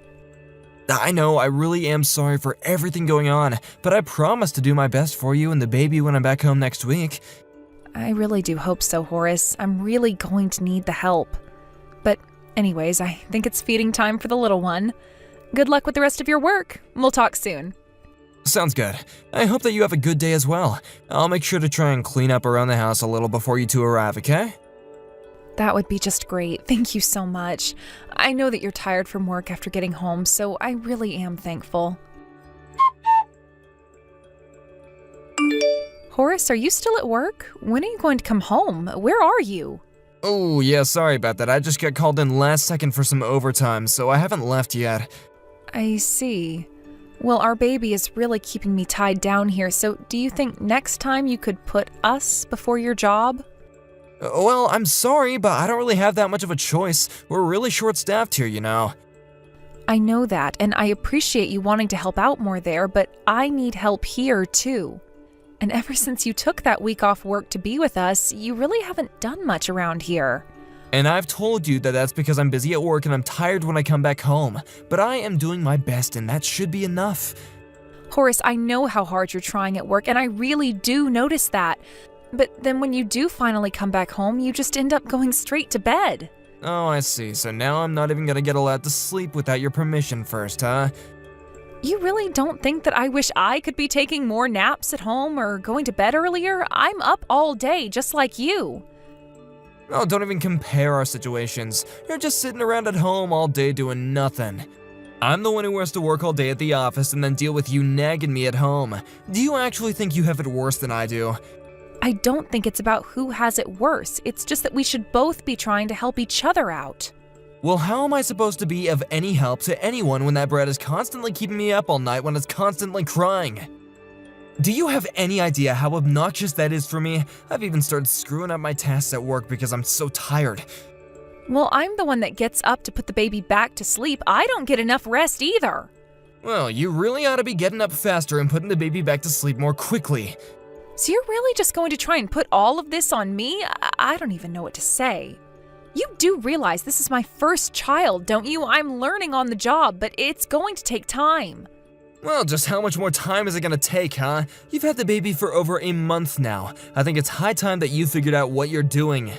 I know, I really am sorry for everything going on, but I promise to do my best for you and the baby when I'm back home next week. I really do hope so, Horace. I'm really going to need the help. But anyways, I think it's feeding time for the little one. Good luck with the rest of your work. We'll talk soon. Sounds good. I hope that you have a good day as well. I'll make sure to try and clean up around the house a little before you two arrive, okay? That would be just great. Thank you so much. I know that you're tired from work after getting home, so I really am thankful. Horace, are you still at work? When are you going to come home? Where are you? Oh, yeah, sorry about that. I just got called in last second for some overtime, so I haven't left yet. I see. Well, our baby is really keeping me tied down here, so do you think next time you could put us before your job? Well, I'm sorry, but I don't really have that much of a choice. We're really short-staffed here, you know. I know that, and I appreciate you wanting to help out more there, but I need help here, too. And ever since you took that week off work to be with us, you really haven't done much around here. And I've told you that that's because I'm busy at work and I'm tired when I come back home. But I am doing my best and that should be enough. Horace, I know how hard you're trying at work, and I really do notice that. But then when you do finally come back home, you just end up going straight to bed. Oh, I see. So now I'm not even gonna get allowed to sleep without your permission first, huh? You really don't think that I wish I could be taking more naps at home or going to bed earlier? I'm up all day, just like you. Oh, don't even compare our situations. You're just sitting around at home all day doing nothing. I'm the one who has to work all day at the office and then deal with you nagging me at home. Do you actually think you have it worse than I do? I don't think it's about who has it worse. It's just that we should both be trying to help each other out. Well, how am I supposed to be of any help to anyone when that brat is constantly keeping me up all night when it's constantly crying? Do you have any idea how obnoxious that is for me? I've even started screwing up my tasks at work because I'm so tired. Well, I'm the one that gets up to put the baby back to sleep. I don't get enough rest either. Well, you really ought to be getting up faster and putting the baby back to sleep more quickly. So you're really just going to try and put all of this on me? I don't even know what to say. You do realize this is my first child, don't you? I'm learning on the job, but it's going to take time. Well, just how much more time is it gonna take, huh? You've had the baby for over a month now. I think it's high time that you figured out what you're doing.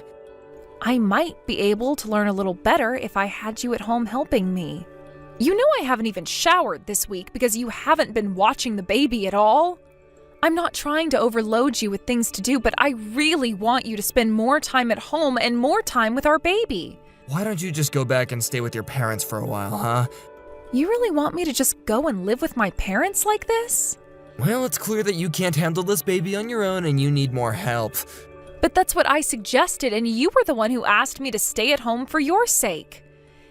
I might be able to learn a little better if I had you at home helping me. You know I haven't even showered this week because you haven't been watching the baby at all. I'm not trying to overload you with things to do, but I really want you to spend more time at home and more time with our baby. Why don't you just go back and stay with your parents for a while, huh? You really want me to just go and live with my parents like this? Well, it's clear that you can't handle this baby on your own and you need more help. But that's what I suggested, and you were the one who asked me to stay at home for your sake.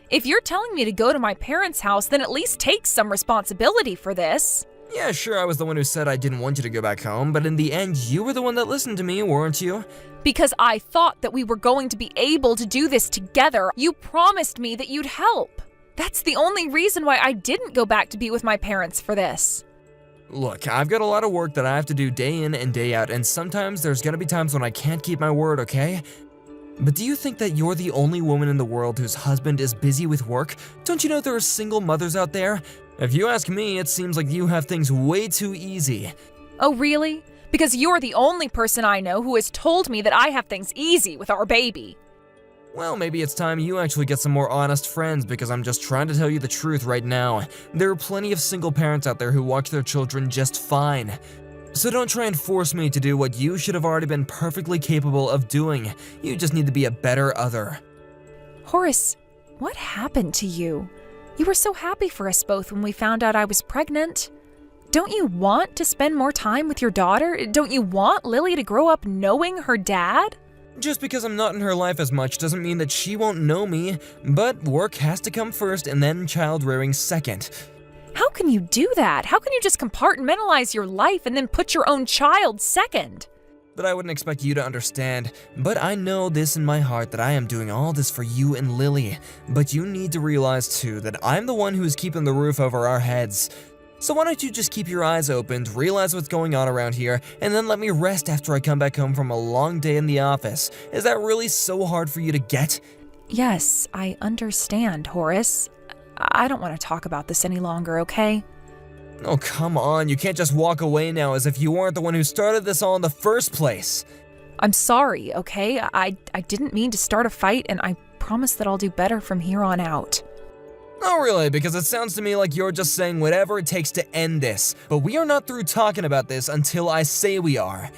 If you're telling me to go to my parents' house, then at least take some responsibility for this. Yeah, sure, I was the one who said I didn't want you to go back home, but in the end, you were the one that listened to me, weren't you? Because I thought that we were going to be able to do this together. You promised me that you'd help. That's the only reason why I didn't go back to be with my parents for this. Look, I've got a lot of work that I have to do day in and day out, and sometimes there's gonna be times when I can't keep my word, okay? But do you think that you're the only woman in the world whose husband is busy with work? Don't you know there are single mothers out there? If you ask me, it seems like you have things way too easy. Oh, really? Because you're the only person I know who has told me that I have things easy with our baby. Well, maybe it's time you actually get some more honest friends because I'm just trying to tell you the truth right now. There are plenty of single parents out there who watch their children just fine. So don't try and force me to do what you should have already been perfectly capable of doing. You just need to be a better other. Horace, what happened to you? You were so happy for us both when we found out I was pregnant. Don't you want to spend more time with your daughter? Don't you want Lily to grow up knowing her dad? Just because I'm not in her life as much doesn't mean that she won't know me, but work has to come first and then child rearing second. How can you do that? How can you just compartmentalize your life and then put your own child second? But I wouldn't expect you to understand. But I know this in my heart that I am doing all this for you and Lily. But you need to realize too that I'm the one who is keeping the roof over our heads. So why don't you just keep your eyes opened, realize what's going on around here, and then let me rest after I come back home from a long day in the office. Is that really so hard for you to get? Yes, I understand, Horace. I don't want to talk about this any longer, okay? Oh, come on, you can't just walk away now as if you weren't the one who started this all in the first place. I'm sorry, okay? I didn't mean to start a fight, and I promise that I'll do better from here on out. Oh really, because it sounds to me like you're just saying whatever it takes to end this, but we are not through talking about this until I say we are.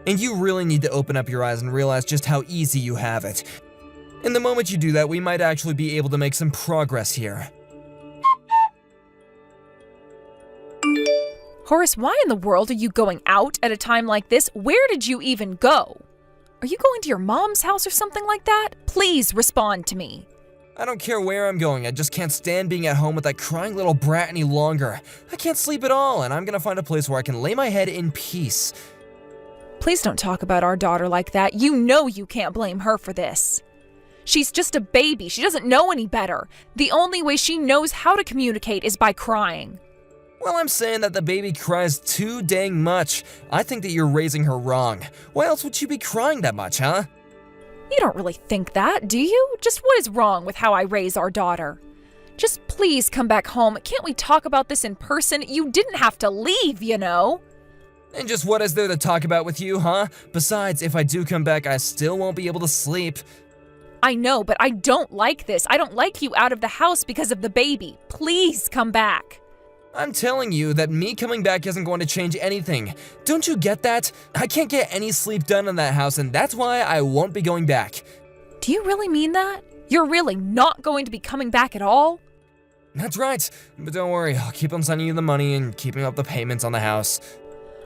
And you really need to open up your eyes and realize just how easy you have it. And the moment you do that, we might actually be able to make some progress here. Horace, why in the world are you going out at a time like this? Where did you even go? Are you going to your mom's house or something like that? Please respond to me. I don't care where I'm going, I just can't stand being at home with that crying little brat any longer. I can't sleep at all, and I'm gonna find a place where I can lay my head in peace. Please don't talk about our daughter like that. You know you can't blame her for this. She's just a baby. She doesn't know any better. The only way she knows how to communicate is by crying. Well, I'm saying that the baby cries too dang much. I think that you're raising her wrong. Why else would she be crying that much, huh? You don't really think that, do you? Just what is wrong with how I raise our daughter? Just please come back home. Can't we talk about this in person? You didn't have to leave, you know. And just what is there to talk about with you, huh? Besides, if I do come back, I still won't be able to sleep. I know, but I don't like this. I don't like you out of the house because of the baby. Please come back. I'm telling you that me coming back isn't going to change anything. Don't you get that? I can't get any sleep done in that house, and that's why I won't be going back. Do you really mean that? You're really not going to be coming back at all? That's right, but don't worry, I'll keep on sending you the money and keeping up the payments on the house.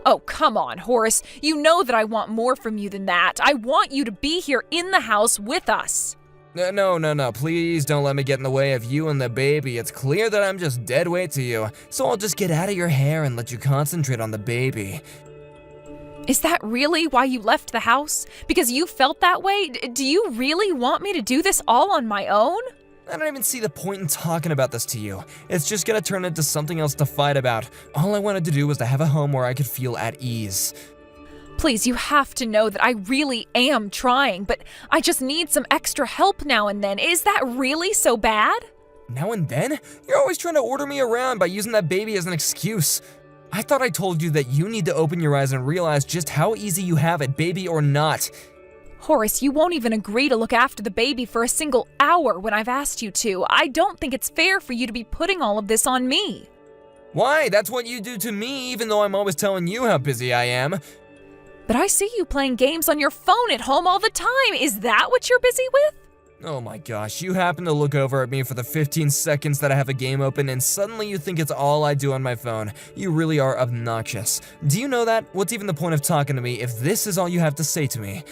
Oh, come on, Horace. You know that I want more from you than that. I want you to be here in the house with us. No, please don't let me get in the way of you and the baby. It's clear that I'm just dead weight to you, so I'll just get out of your hair and let you concentrate on the baby. Is that really why you left the house? Because you felt that way? Do you really want me to do this all on my own? I don't even see the point in talking about this to you. It's just gonna turn into something else to fight about. All I wanted to do was to have a home where I could feel at ease. Please, you have to know that I really am trying, but I just need some extra help now and then. Is that really so bad? Now and then? You're always trying to order me around by using that baby as an excuse. I thought I told you that you need to open your eyes and realize just how easy you have it, baby or not. Horace, you won't even agree to look after the baby for a single hour when I've asked you to. I don't think it's fair for you to be putting all of this on me. Why? That's what you do to me, even though I'm always telling you how busy I am. But I see you playing games on your phone at home all the time. Is that what you're busy with? Oh my gosh, you happen to look over at me for the 15 seconds that I have a game open and suddenly you think it's all I do on my phone. You really are obnoxious. Do you know that? What's even the point of talking to me if this is all you have to say to me?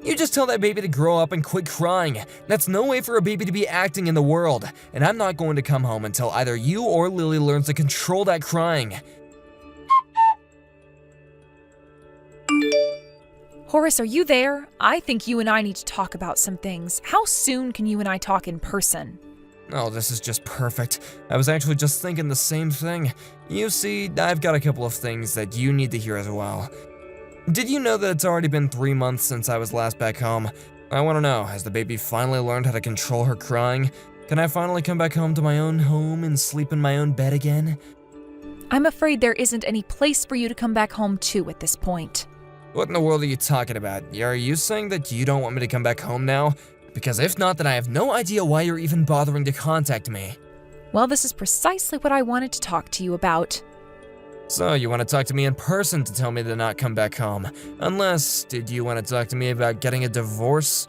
You just tell that baby to grow up and quit crying. That's no way for a baby to be acting in the world. And I'm not going to come home until either you or Lily learns to control that crying. Horace, are you there? I think you and I need to talk about some things. How soon can you and I talk in person? Oh, this is just perfect. I was actually just thinking the same thing. You see, I've got a couple of things that you need to hear as well. Did you know that it's already been 3 months since I was last back home? I want to know, has the baby finally learned how to control her crying? Can I finally come back home to my own home and sleep in my own bed again? I'm afraid there isn't any place for you to come back home to at this point. What in the world are you talking about? Are you saying that you don't want me to come back home now? Because if not, then I have no idea why you're even bothering to contact me. Well, this is precisely what I wanted to talk to you about. So, you want to talk to me in person to tell me to not come back home? Unless, did you want to talk to me about getting a divorce?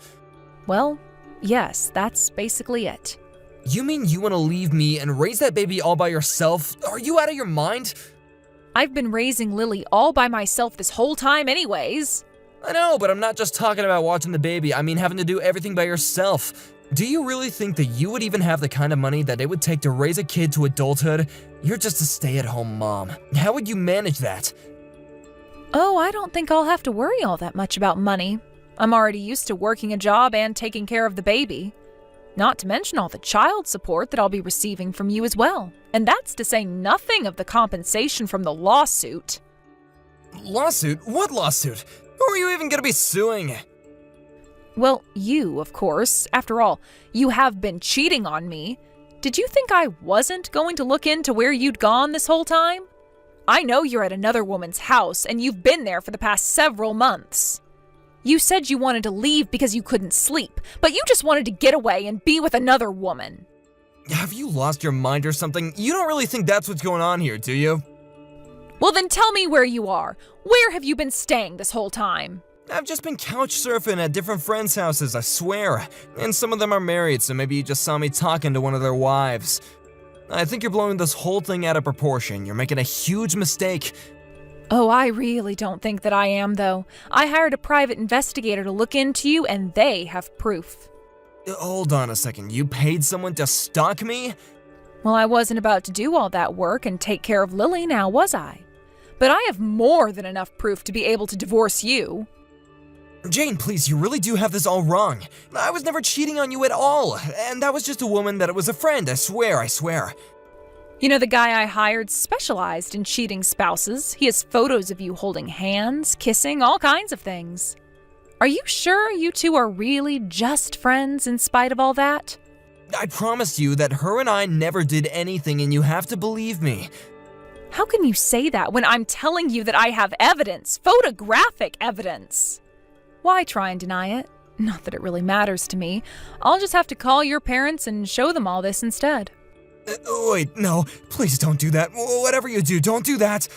Well, yes, that's basically it. You mean you want to leave me and raise that baby all by yourself? Are you out of your mind? I've been raising Lily all by myself this whole time anyways. I know, but I'm not just talking about watching the baby. I mean having to do everything by yourself. Do you really think that you would even have the kind of money that it would take to raise a kid to adulthood? You're just a stay-at-home mom. How would you manage that? Oh, I don't think I'll have to worry all that much about money. I'm already used to working a job and taking care of the baby. Not to mention all the child support that I'll be receiving from you as well. And that's to say nothing of the compensation from the lawsuit. Lawsuit? What lawsuit? Who are you even gonna be suing? Well, you, of course. After all, you have been cheating on me. Did you think I wasn't going to look into where you'd gone this whole time? I know you're at another woman's house, and you've been there for the past several months. You said you wanted to leave because you couldn't sleep, but you just wanted to get away and be with another woman. Have you lost your mind or something? You don't really think that's what's going on here, do you? Well, then tell me where you are. Where have you been staying this whole time? I've just been couch surfing at different friends' houses, I swear. And some of them are married, so maybe you just saw me talking to one of their wives. I think you're blowing this whole thing out of proportion. You're making a huge mistake. Oh, I really don't think that I am, though. I hired a private investigator to look into you, and they have proof. Hold on a second. You paid someone to stalk me? Well, I wasn't about to do all that work and take care of Lily now, was I? But I have more than enough proof to be able to divorce you. Jane, please, you really do have this all wrong. I was never cheating on you at all, and that was just a woman that was a friend, I swear. You know, the guy I hired specialized in cheating spouses. He has photos of you holding hands, kissing, all kinds of things. Are you sure you two are really just friends in spite of all that? I promise you that her and I never did anything, and you have to believe me. How can you say that when I'm telling you that I have evidence, photographic evidence? Why try and deny it? Not that it really matters to me. I'll just have to call your parents and show them all this instead. Wait, no, please don't do that. Whatever you do, don't do that.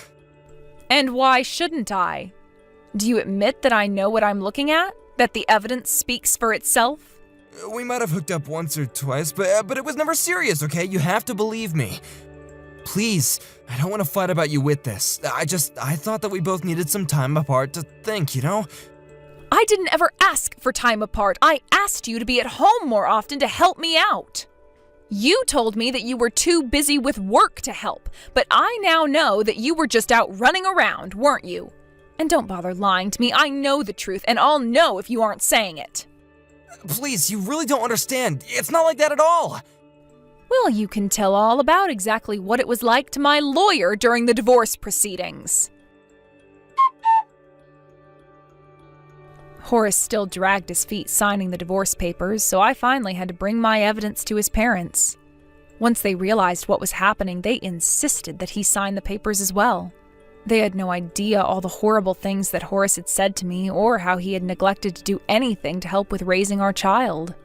And why shouldn't I? Do you admit that I know what I'm looking at? That the evidence speaks for itself? We might have hooked up once or twice, but it was never serious, okay? You have to believe me. Please, I don't want to fight about you with this. I thought that we both needed some time apart to think, you know? I didn't ever ask for time apart. I asked you to be at home more often to help me out. You told me that you were too busy with work to help, but I now know that you were just out running around, weren't you? And don't bother lying to me. I know the truth, and I'll know if you aren't saying it. Please, you really don't understand. It's not like that at all. Well, you can tell all about exactly what it was like to my lawyer during the divorce proceedings. Horace still dragged his feet signing the divorce papers, so I finally had to bring my evidence to his parents. Once they realized what was happening, they insisted that he sign the papers as well. They had no idea all the horrible things that Horace had said to me or how he had neglected to do anything to help with raising our child.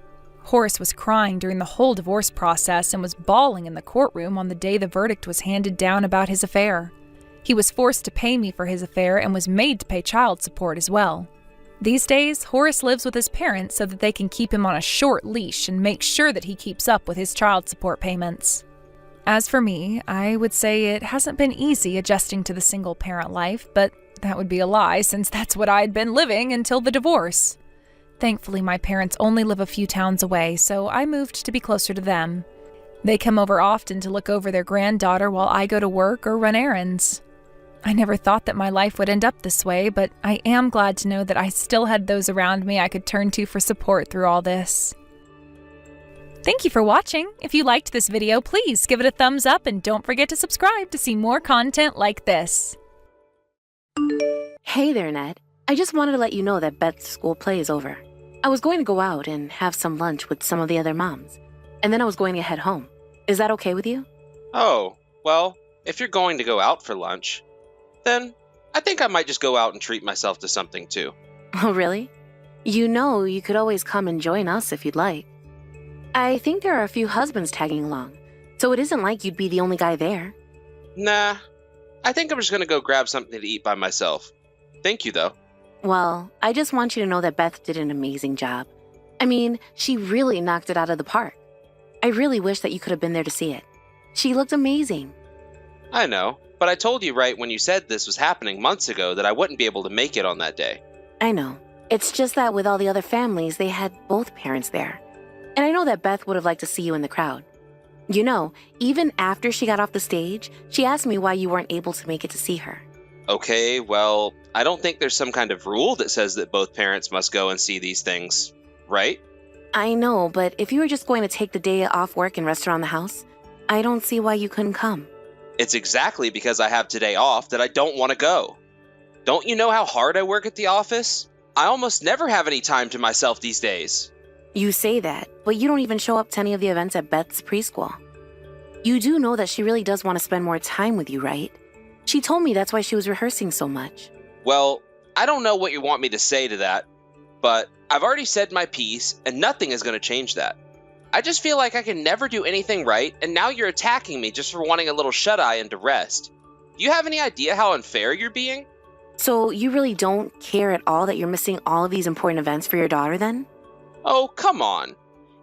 Horace was crying during the whole divorce process and was bawling in the courtroom on the day the verdict was handed down about his affair. He was forced to pay me for his affair and was made to pay child support as well. These days, Horace lives with his parents so that they can keep him on a short leash and make sure that he keeps up with his child support payments. As for me, I would say it hasn't been easy adjusting to the single-parent life, but that would be a lie since that's what I had been living until the divorce. Thankfully, my parents only live a few towns away, so I moved to be closer to them. They come over often to look over their granddaughter while I go to work or run errands. I never thought that my life would end up this way, but I am glad to know that I still had those around me I could turn to for support through all this. Thank you for watching. If you liked this video, please give it a thumbs up and don't forget to subscribe to see more content like this. Hey there, Ned. I just wanted to let you know that Beth's school play is over. I was going to go out and have some lunch with some of the other moms, and then I was going to head home. Is that okay with you? Oh, well, if you're going to go out for lunch, then I think I might just go out and treat myself to something too. Oh, really? You know you could always come and join us if you'd like. I think there are a few husbands tagging along, so it isn't like you'd be the only guy there. Nah, I think I'm just gonna go grab something to eat by myself. Thank you, though. Well, I just want you to know that Beth did an amazing job. I mean, she really knocked it out of the park. I really wish that you could have been there to see it. She looked amazing. I know, but I told you right when you said this was happening months ago that I wouldn't be able to make it on that day. I know. It's just that with all the other families, they had both parents there. And I know that Beth would have liked to see you in the crowd. You know, even after she got off the stage, she asked me why you weren't able to make it to see her. Okay, well, I don't think there's some kind of rule that says that both parents must go and see these things, right? I know, but if you were just going to take the day off work and rest around the house, I don't see why you couldn't come. It's exactly because I have today off that I don't want to go. Don't you know how hard I work at the office? I almost never have any time to myself these days. You say that, but you don't even show up to any of the events at Beth's preschool. You do know that she really does want to spend more time with you, right? She told me that's why she was rehearsing so much. Well, I don't know what you want me to say to that, but I've already said my piece, and nothing is going to change that. I just feel like I can never do anything right, and now you're attacking me just for wanting a little shut-eye and to rest. Do you have any idea how unfair you're being? So you really don't care at all that you're missing all of these important events for your daughter then? Oh, come on.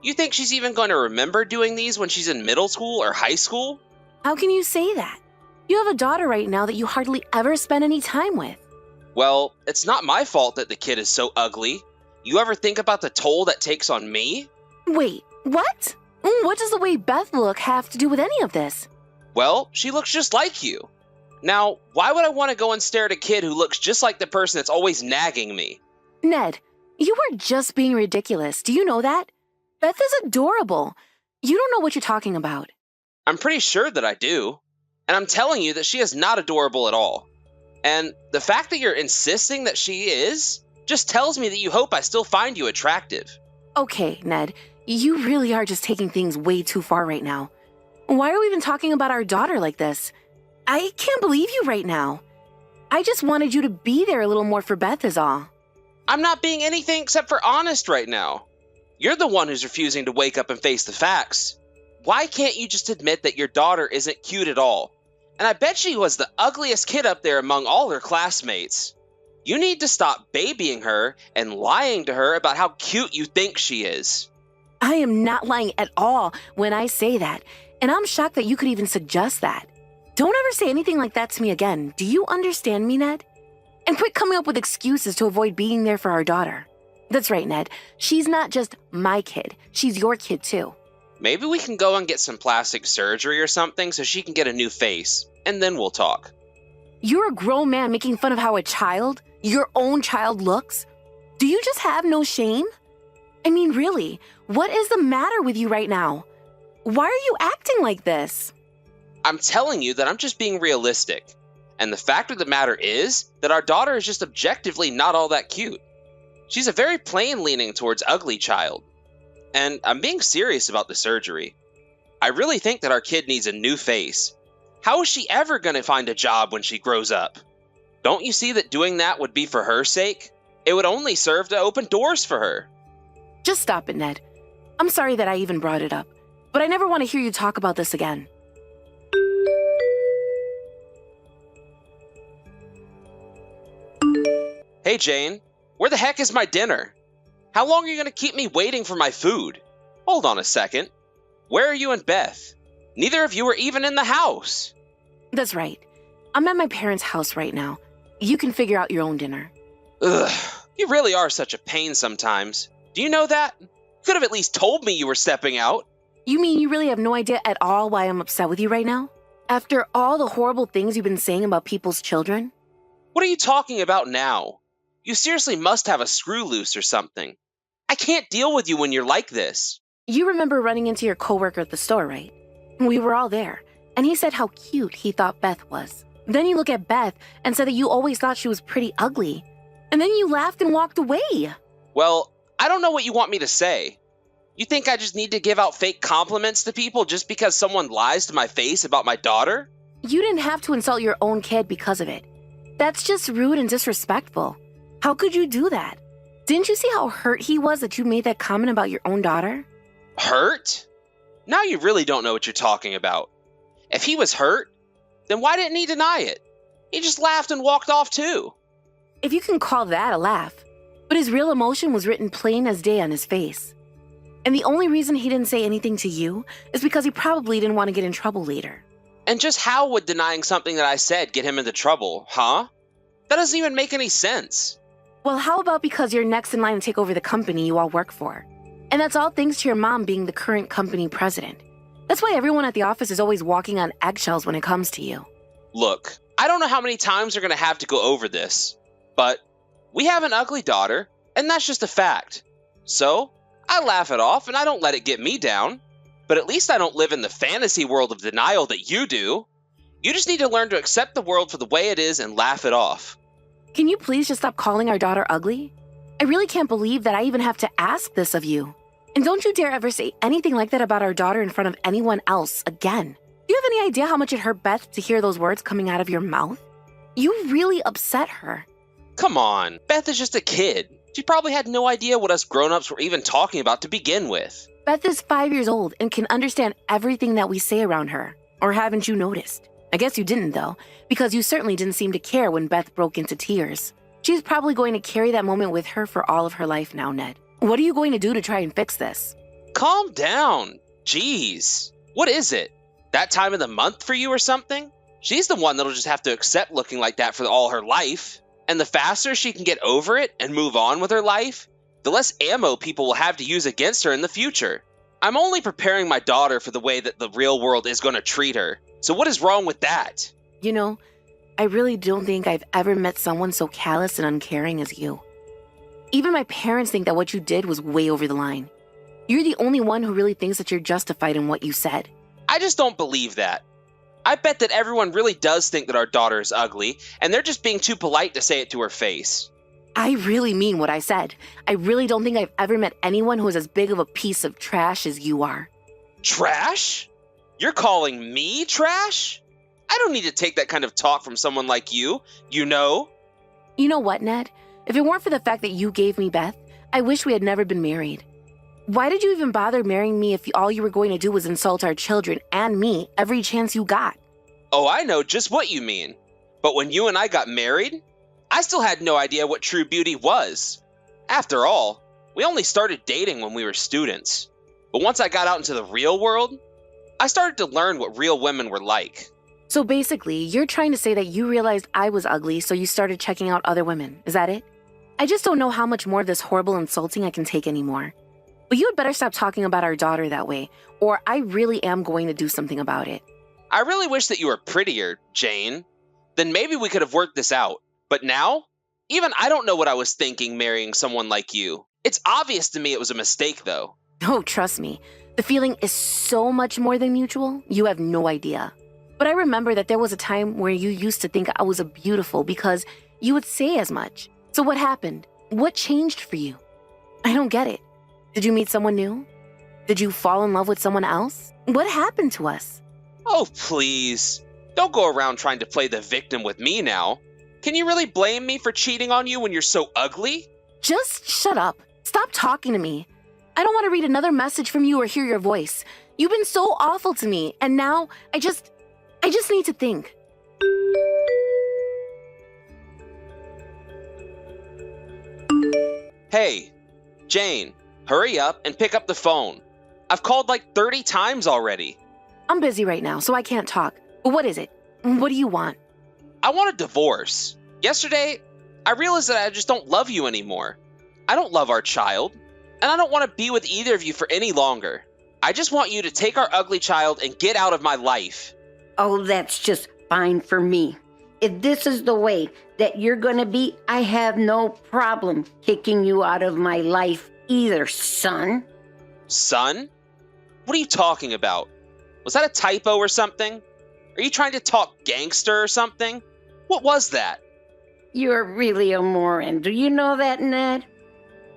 You think she's even going to remember doing these when she's in middle school or high school? How can you say that? You have a daughter right now that you hardly ever spend any time with. Well, it's not my fault that the kid is so ugly. You ever think about the toll that takes on me? Wait, what? What does the way Beth look have to do with any of this? Well, she looks just like you. Now, why would I want to go and stare at a kid who looks just like the person that's always nagging me? Ned, you are just being ridiculous. Do you know that? Beth is adorable. You don't know what you're talking about. I'm pretty sure that I do. And I'm telling you that she is not adorable at all. And the fact that you're insisting that she is just tells me that you hope I still find you attractive. Okay, Ned, you really are just taking things way too far right now. Why are we even talking about our daughter like this? I can't believe you right now. I just wanted you to be there a little more for Beth is all. I'm not being anything except for honest right now. You're the one who's refusing to wake up and face the facts. Why can't you just admit that your daughter isn't cute at all? And I bet she was the ugliest kid up there among all her classmates. You need to stop babying her and lying to her about how cute you think she is. I am not lying at all when I say that, and I'm shocked that you could even suggest that. Don't ever say anything like that to me again. Do you understand me, Ned? And quit coming up with excuses to avoid being there for our daughter. That's right, Ned. She's not just my kid. She's your kid, too. Maybe we can go and get some plastic surgery or something so she can get a new face, and then we'll talk. You're a grown man making fun of how a child, your own child, looks? Do you just have no shame? I mean, really, what is the matter with you right now? Why are you acting like this? I'm telling you that I'm just being realistic. And the fact of the matter is that our daughter is just objectively not all that cute. She's a very plain leaning towards ugly child. And I'm being serious about the surgery. I really think that our kid needs a new face. How is she ever going to find a job when she grows up? Don't you see that doing that would be for her sake? It would only serve to open doors for her. Just stop it, Ned. I'm sorry that I even brought it up, but I never want to hear you talk about this again. Hey Jane, where the heck is my dinner? How long are you going to keep me waiting for my food? Hold on a second. Where are you and Beth? Neither of you are even in the house. That's right. I'm at my parents' house right now. You can figure out your own dinner. Ugh, you really are such a pain sometimes. Do you know that? You could have at least told me you were stepping out. You mean you really have no idea at all why I'm upset with you right now? After all the horrible things you've been saying about people's children? What are you talking about now? You seriously must have a screw loose or something. I can't deal with you when you're like this. You remember running into your coworker at the store, right? We were all there, and he said how cute he thought Beth was. Then you look at Beth and said that you always thought she was pretty ugly. And then you laughed and walked away. Well, I don't know what you want me to say. You think I just need to give out fake compliments to people just because someone lies to my face about my daughter? You didn't have to insult your own kid because of it. That's just rude and disrespectful. How could you do that? Didn't you see how hurt he was that you made that comment about your own daughter? Hurt? Now you really don't know what you're talking about. If he was hurt, then why didn't he deny it? He just laughed and walked off too. If you can call that a laugh. But his real emotion was written plain as day on his face. And the only reason he didn't say anything to you is because he probably didn't want to get in trouble later. And just how would denying something that I said get him into trouble, huh? That doesn't even make any sense. Well, how about because you're next in line to take over the company you all work for? And that's all thanks to your mom being the current company president. That's why everyone at the office is always walking on eggshells when it comes to you. Look, I don't know how many times we're going to have to go over this, but we have an ugly daughter, and that's just a fact. So, I laugh it off and I don't let it get me down. But at least I don't live in the fantasy world of denial that you do. You just need to learn to accept the world for the way it is and laugh it off. Can you please just stop calling our daughter ugly? I really can't believe that I even have to ask this of you. And don't you dare ever say anything like that about our daughter in front of anyone else again. Do you have any idea how much it hurt Beth to hear those words coming out of your mouth? You really upset her. Come on, Beth is just a kid. She probably had no idea what us grown-ups were even talking about to begin with. Beth is 5 years old and can understand everything that we say around her. Or haven't you noticed? I guess you didn't, though, because you certainly didn't seem to care when Beth broke into tears. She's probably going to carry that moment with her for all of her life now, Ned. What are you going to do to try and fix this? Calm down. Jeez. What is it? That time of the month for you or something? She's the one that'll just have to accept looking like that for all her life. And the faster she can get over it and move on with her life, the less ammo people will have to use against her in the future. I'm only preparing my daughter for the way that the real world is going to treat her. So what is wrong with that? You know, I really don't think I've ever met someone so callous and uncaring as you. Even my parents think that what you did was way over the line. You're the only one who really thinks that you're justified in what you said. I just don't believe that. I bet that everyone really does think that our daughter is ugly, and they're just being too polite to say it to her face. I really mean what I said. I really don't think I've ever met anyone who is as big of a piece of trash as you are. Trash? You're calling me trash? I don't need to take that kind of talk from someone like you, you know? You know what, Ned? If it weren't for the fact that you gave me Beth, I wish we had never been married. Why did you even bother marrying me if all you were going to do was insult our children and me every chance you got? Oh, I know just what you mean. But when you and I got married, I still had no idea what true beauty was. After all, we only started dating when we were students. But once I got out into the real world, I started to learn what real women were like. So basically, you're trying to say that you realized I was ugly, so you started checking out other women. Is that it? I just don't know how much more of this horrible insulting I can take anymore. But you had better stop talking about our daughter that way, or I really am going to do something about it. I really wish that you were prettier, Jane. Then maybe we could have worked this out. But now, even I don't know what I was thinking marrying someone like you. It's obvious to me it was a mistake, though. Oh, trust me. The feeling is so much more than mutual, you have no idea. But I remember that there was a time where you used to think I was a beautiful because you would say as much. So what happened? What changed for you? I don't get it. Did you meet someone new? Did you fall in love with someone else? What happened to us? Oh, please. Don't go around trying to play the victim with me now. Can you really blame me for cheating on you when you're so ugly? Just shut up. Stop talking to me. I don't want to read another message from you or hear your voice. You've been so awful to me, and now I just need to think. Hey, Jane, hurry up and pick up the phone. I've called like 30 times already. I'm busy right now, so I can't talk. But what is it? What do you want? I want a divorce. Yesterday, I realized that I just don't love you anymore. I don't love our child, and I don't want to be with either of you for any longer. I just want you to take our ugly child and get out of my life. Oh, that's just fine for me. If this is the way that you're going to be, I have no problem kicking you out of my life either, son. Son? What are you talking about? Was that a typo or something? Are you trying to talk gangster or something? What was that? You're really a moron. Do you know that, Ned?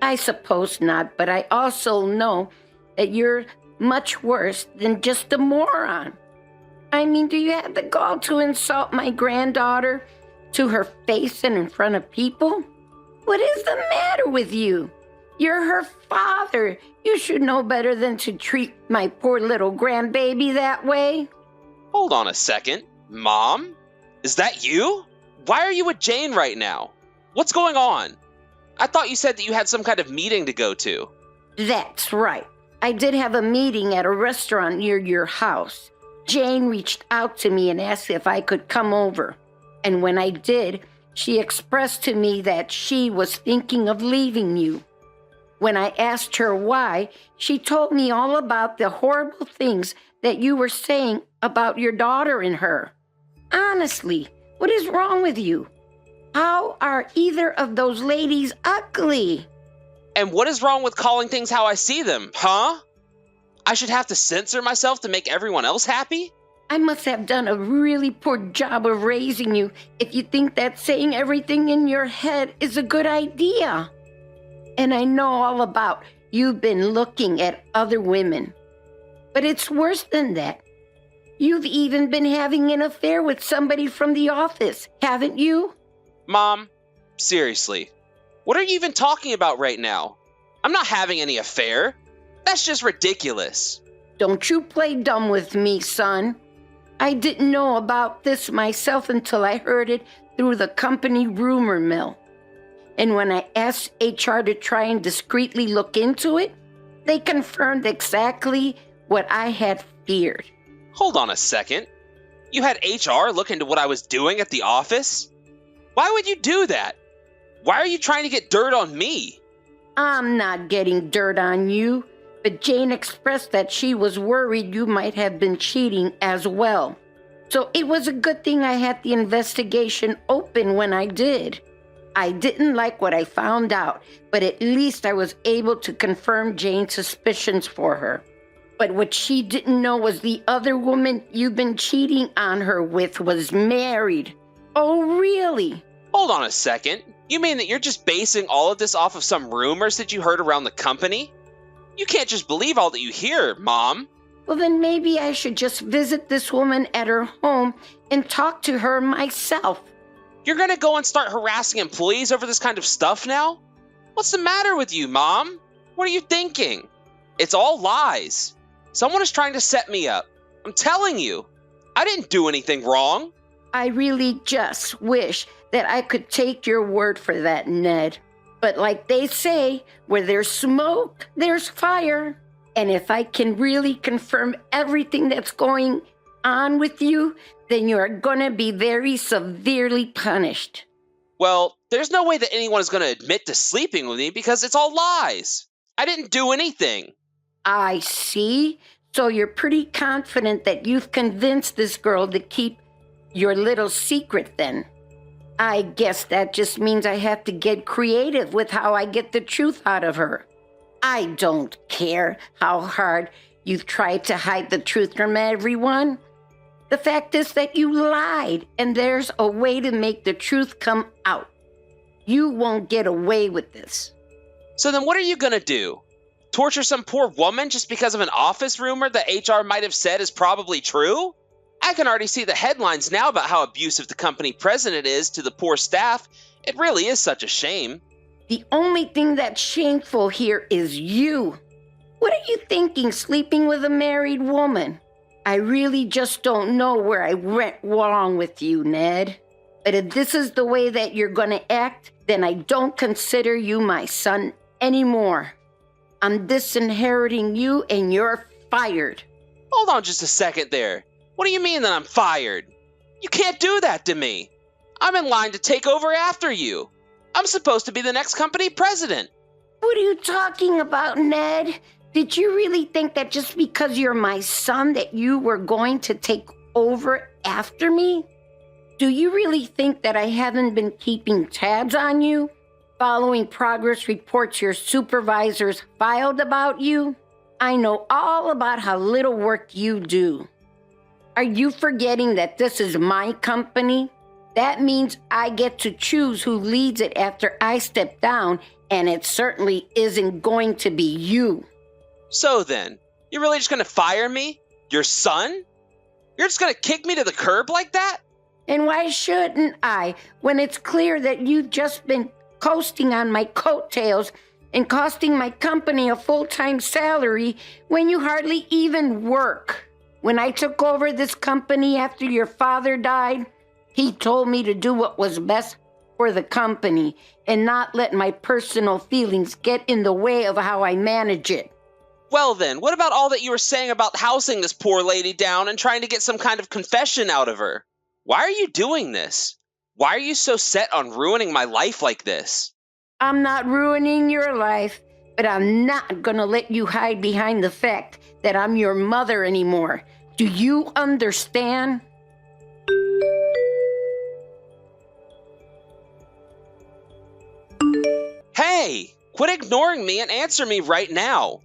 I suppose not, but I also know that you're much worse than just a moron. I mean, do you have the gall to insult my granddaughter to her face and in front of people? What is the matter with you? You're her father. You should know better than to treat my poor little grandbaby that way. Hold on a second. Mom? Is that you? Why are you with Jane right now? What's going on? I thought you said that you had some kind of meeting to go to. That's right. I did have a meeting at a restaurant near your house. Jane reached out to me and asked if I could come over. And when I did, she expressed to me that she was thinking of leaving you. When I asked her why, she told me all about the horrible things that you were saying about your daughter and her. Honestly, what is wrong with you? How are either of those ladies ugly? And what is wrong with calling things how I see them, huh? I should have to censor myself to make everyone else happy? I must have done a really poor job of raising you if you think that saying everything in your head is a good idea. And I know all about you've been looking at other women. But it's worse than that. You've even been having an affair with somebody from the office, haven't you? Mom, seriously, what are you even talking about right now? I'm not having any affair. That's just ridiculous. Don't you play dumb with me, son. I didn't know about this myself until I heard it through the company rumor mill. And when I asked HR to try and discreetly look into it, they confirmed exactly what I had feared. Hold on a second. You had HR look into what I was doing at the office? Why would you do that? Why are you trying to get dirt on me? I'm not getting dirt on you, but Jane expressed that she was worried you might have been cheating as well. So it was a good thing I had the investigation open when I did. I didn't like what I found out, but at least I was able to confirm Jane's suspicions for her. But what she didn't know was the other woman you've been cheating on her with was married. Oh, really? Hold on a second. You mean that you're just basing all of this off of some rumors that you heard around the company? You can't just believe all that you hear, Mom. Well, then maybe I should just visit this woman at her home and talk to her myself. You're gonna go and start harassing employees over this kind of stuff now? What's the matter with you, Mom? What are you thinking? It's all lies. Someone is trying to set me up. I'm telling you, I didn't do anything wrong. I really just wish that I could take your word for that, Ned. But like they say, where there's smoke, there's fire. And if I can really confirm everything that's going on with you, then you're gonna be very severely punished. Well, there's no way that anyone is gonna admit to sleeping with me because it's all lies. I didn't do anything. I see. So you're pretty confident that you've convinced this girl to keep your little secret then. I guess that just means I have to get creative with how I get the truth out of her. I don't care how hard you've tried to hide the truth from everyone. The fact is that you lied, and there's a way to make the truth come out. You won't get away with this. So then what are you gonna do? Torture some poor woman just because of an office rumor that HR might have said is probably true? I can already see the headlines now about how abusive the company president is to the poor staff. It really is such a shame. The only thing that's shameful here is you. What are you thinking, sleeping with a married woman? I really just don't know where I went wrong with you, Ned. But if this is the way that you're gonna act, then I don't consider you my son anymore. I'm disinheriting you and you're fired. Hold on just a second there. What do you mean that I'm fired? You can't do that to me. I'm in line to take over after you. I'm supposed to be the next company president. What are you talking about, Ned? Did you really think that just because you're my son that you were going to take over after me? Do you really think that I haven't been keeping tabs on you? Following progress reports your supervisors filed about you? I know all about how little work you do. Are you forgetting that this is my company? That means I get to choose who leads it after I step down, and it certainly isn't going to be you. So then, you're really just gonna fire me? Your son? You're just gonna kick me to the curb like that? And why shouldn't I, when it's clear that you've just been coasting on my coattails and costing my company a full-time salary when you hardly even work. When I took over this company after your father died, he told me to do what was best for the company and not let my personal feelings get in the way of how I manage it. Well then, what about all that you were saying about housing this poor lady down and trying to get some kind of confession out of her? Why are you doing this? Why are you so set on ruining my life like this? I'm not ruining your life, but I'm not gonna let you hide behind the fact that I'm your mother anymore. Do you understand? Hey, quit ignoring me and answer me right now.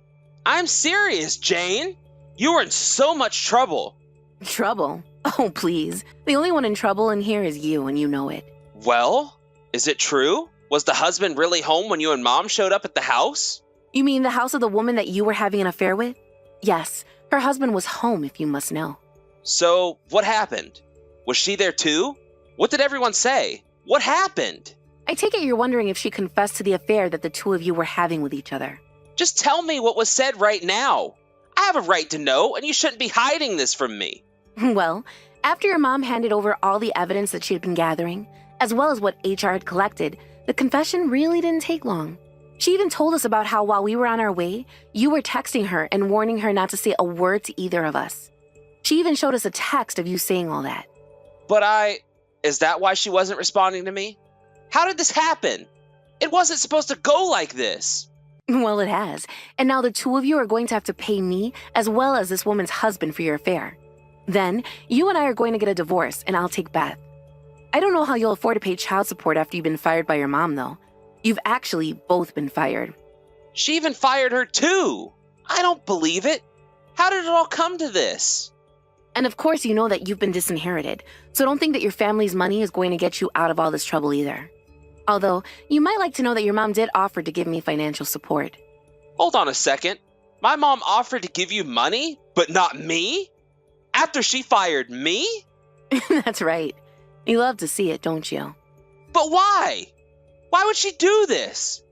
I'm serious, Jane. You are in so much trouble. Trouble? Oh, please. The only one in trouble in here is you, and you know it. Well, is it true? Was the husband really home when you and Mom showed up at the house? You mean the house of the woman that you were having an affair with? Yes, her husband was home, if you must know. So, what happened? Was she there too? What did everyone say? What happened? I take it you're wondering if she confessed to the affair that the two of you were having with each other. Just tell me what was said right now. I have a right to know, and you shouldn't be hiding this from me. Well, after your mom handed over all the evidence that she had been gathering, as well as what HR had collected, the confession really didn't take long. She even told us about how while we were on our way, you were texting her and warning her not to say a word to either of us. She even showed us a text of you saying all that. But is that why she wasn't responding to me? How did this happen? It wasn't supposed to go like this. Well, it has. And now the two of you are going to have to pay me as well as this woman's husband for your affair. Then, you and I are going to get a divorce, and I'll take Beth. I don't know how you'll afford to pay child support after you've been fired by your mom, though. You've actually both been fired. She even fired her too. I don't believe it. How did it all come to this? And of course you know that you've been disinherited, so don't think that your family's money is going to get you out of all this trouble either. Although, you might like to know that your mom did offer to give me financial support. Hold on a second. My mom offered to give you money, but not me? After she fired me? That's right. You love to see it, don't you? But why? Why would she do this?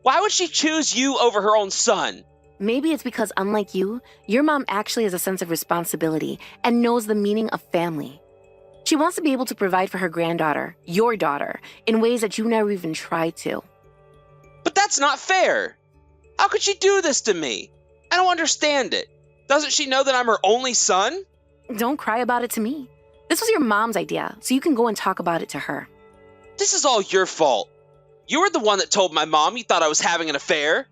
Why would she choose you over her own son? Maybe it's because, unlike you, your mom actually has a sense of responsibility and knows the meaning of family. She wants to be able to provide for her granddaughter, your daughter, in ways that you never even tried to. But that's not fair. How could she do this to me? I don't understand it. Doesn't she know that I'm her only son? Don't cry about it to me. This was your mom's idea, so you can go and talk about it to her. This is all your fault. You were the one that told my mom you thought I was having an affair.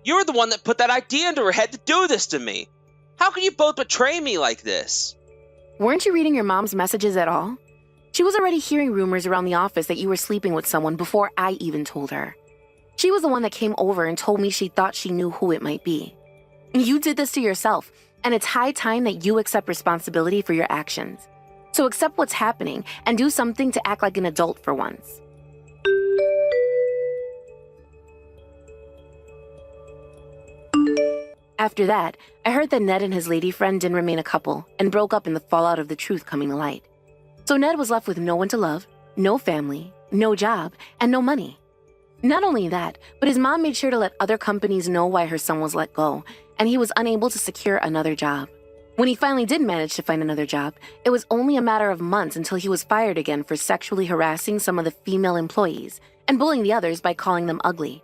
You were the one that put that idea into her head to do this to me. How can you both betray me like this? Weren't you reading your mom's messages at all? She was already hearing rumors around the office that you were sleeping with someone before I even told her. She was the one that came over and told me she thought she knew who it might be. You did this to yourself, and it's high time that you accept responsibility for your actions. So accept what's happening and do something to act like an adult for once. After that, I heard that Ned and his lady friend didn't remain a couple and broke up in the fallout of the truth coming to light. So Ned was left with no one to love, no family, no job, and no money. Not only that, but his mom made sure to let other companies know why her son was let go, and he was unable to secure another job. When he finally did manage to find another job, it was only a matter of months until he was fired again for sexually harassing some of the female employees and bullying the others by calling them ugly.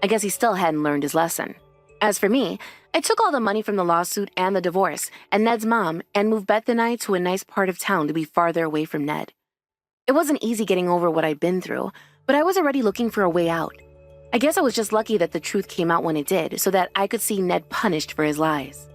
I guess he still hadn't learned his lesson. As for me, I took all the money from the lawsuit and the divorce and Ned's mom and moved Beth and I to a nice part of town to be farther away from Ned. It wasn't easy getting over what I'd been through, but I was already looking for a way out. I guess I was just lucky that the truth came out when it did so that I could see Ned punished for his lies.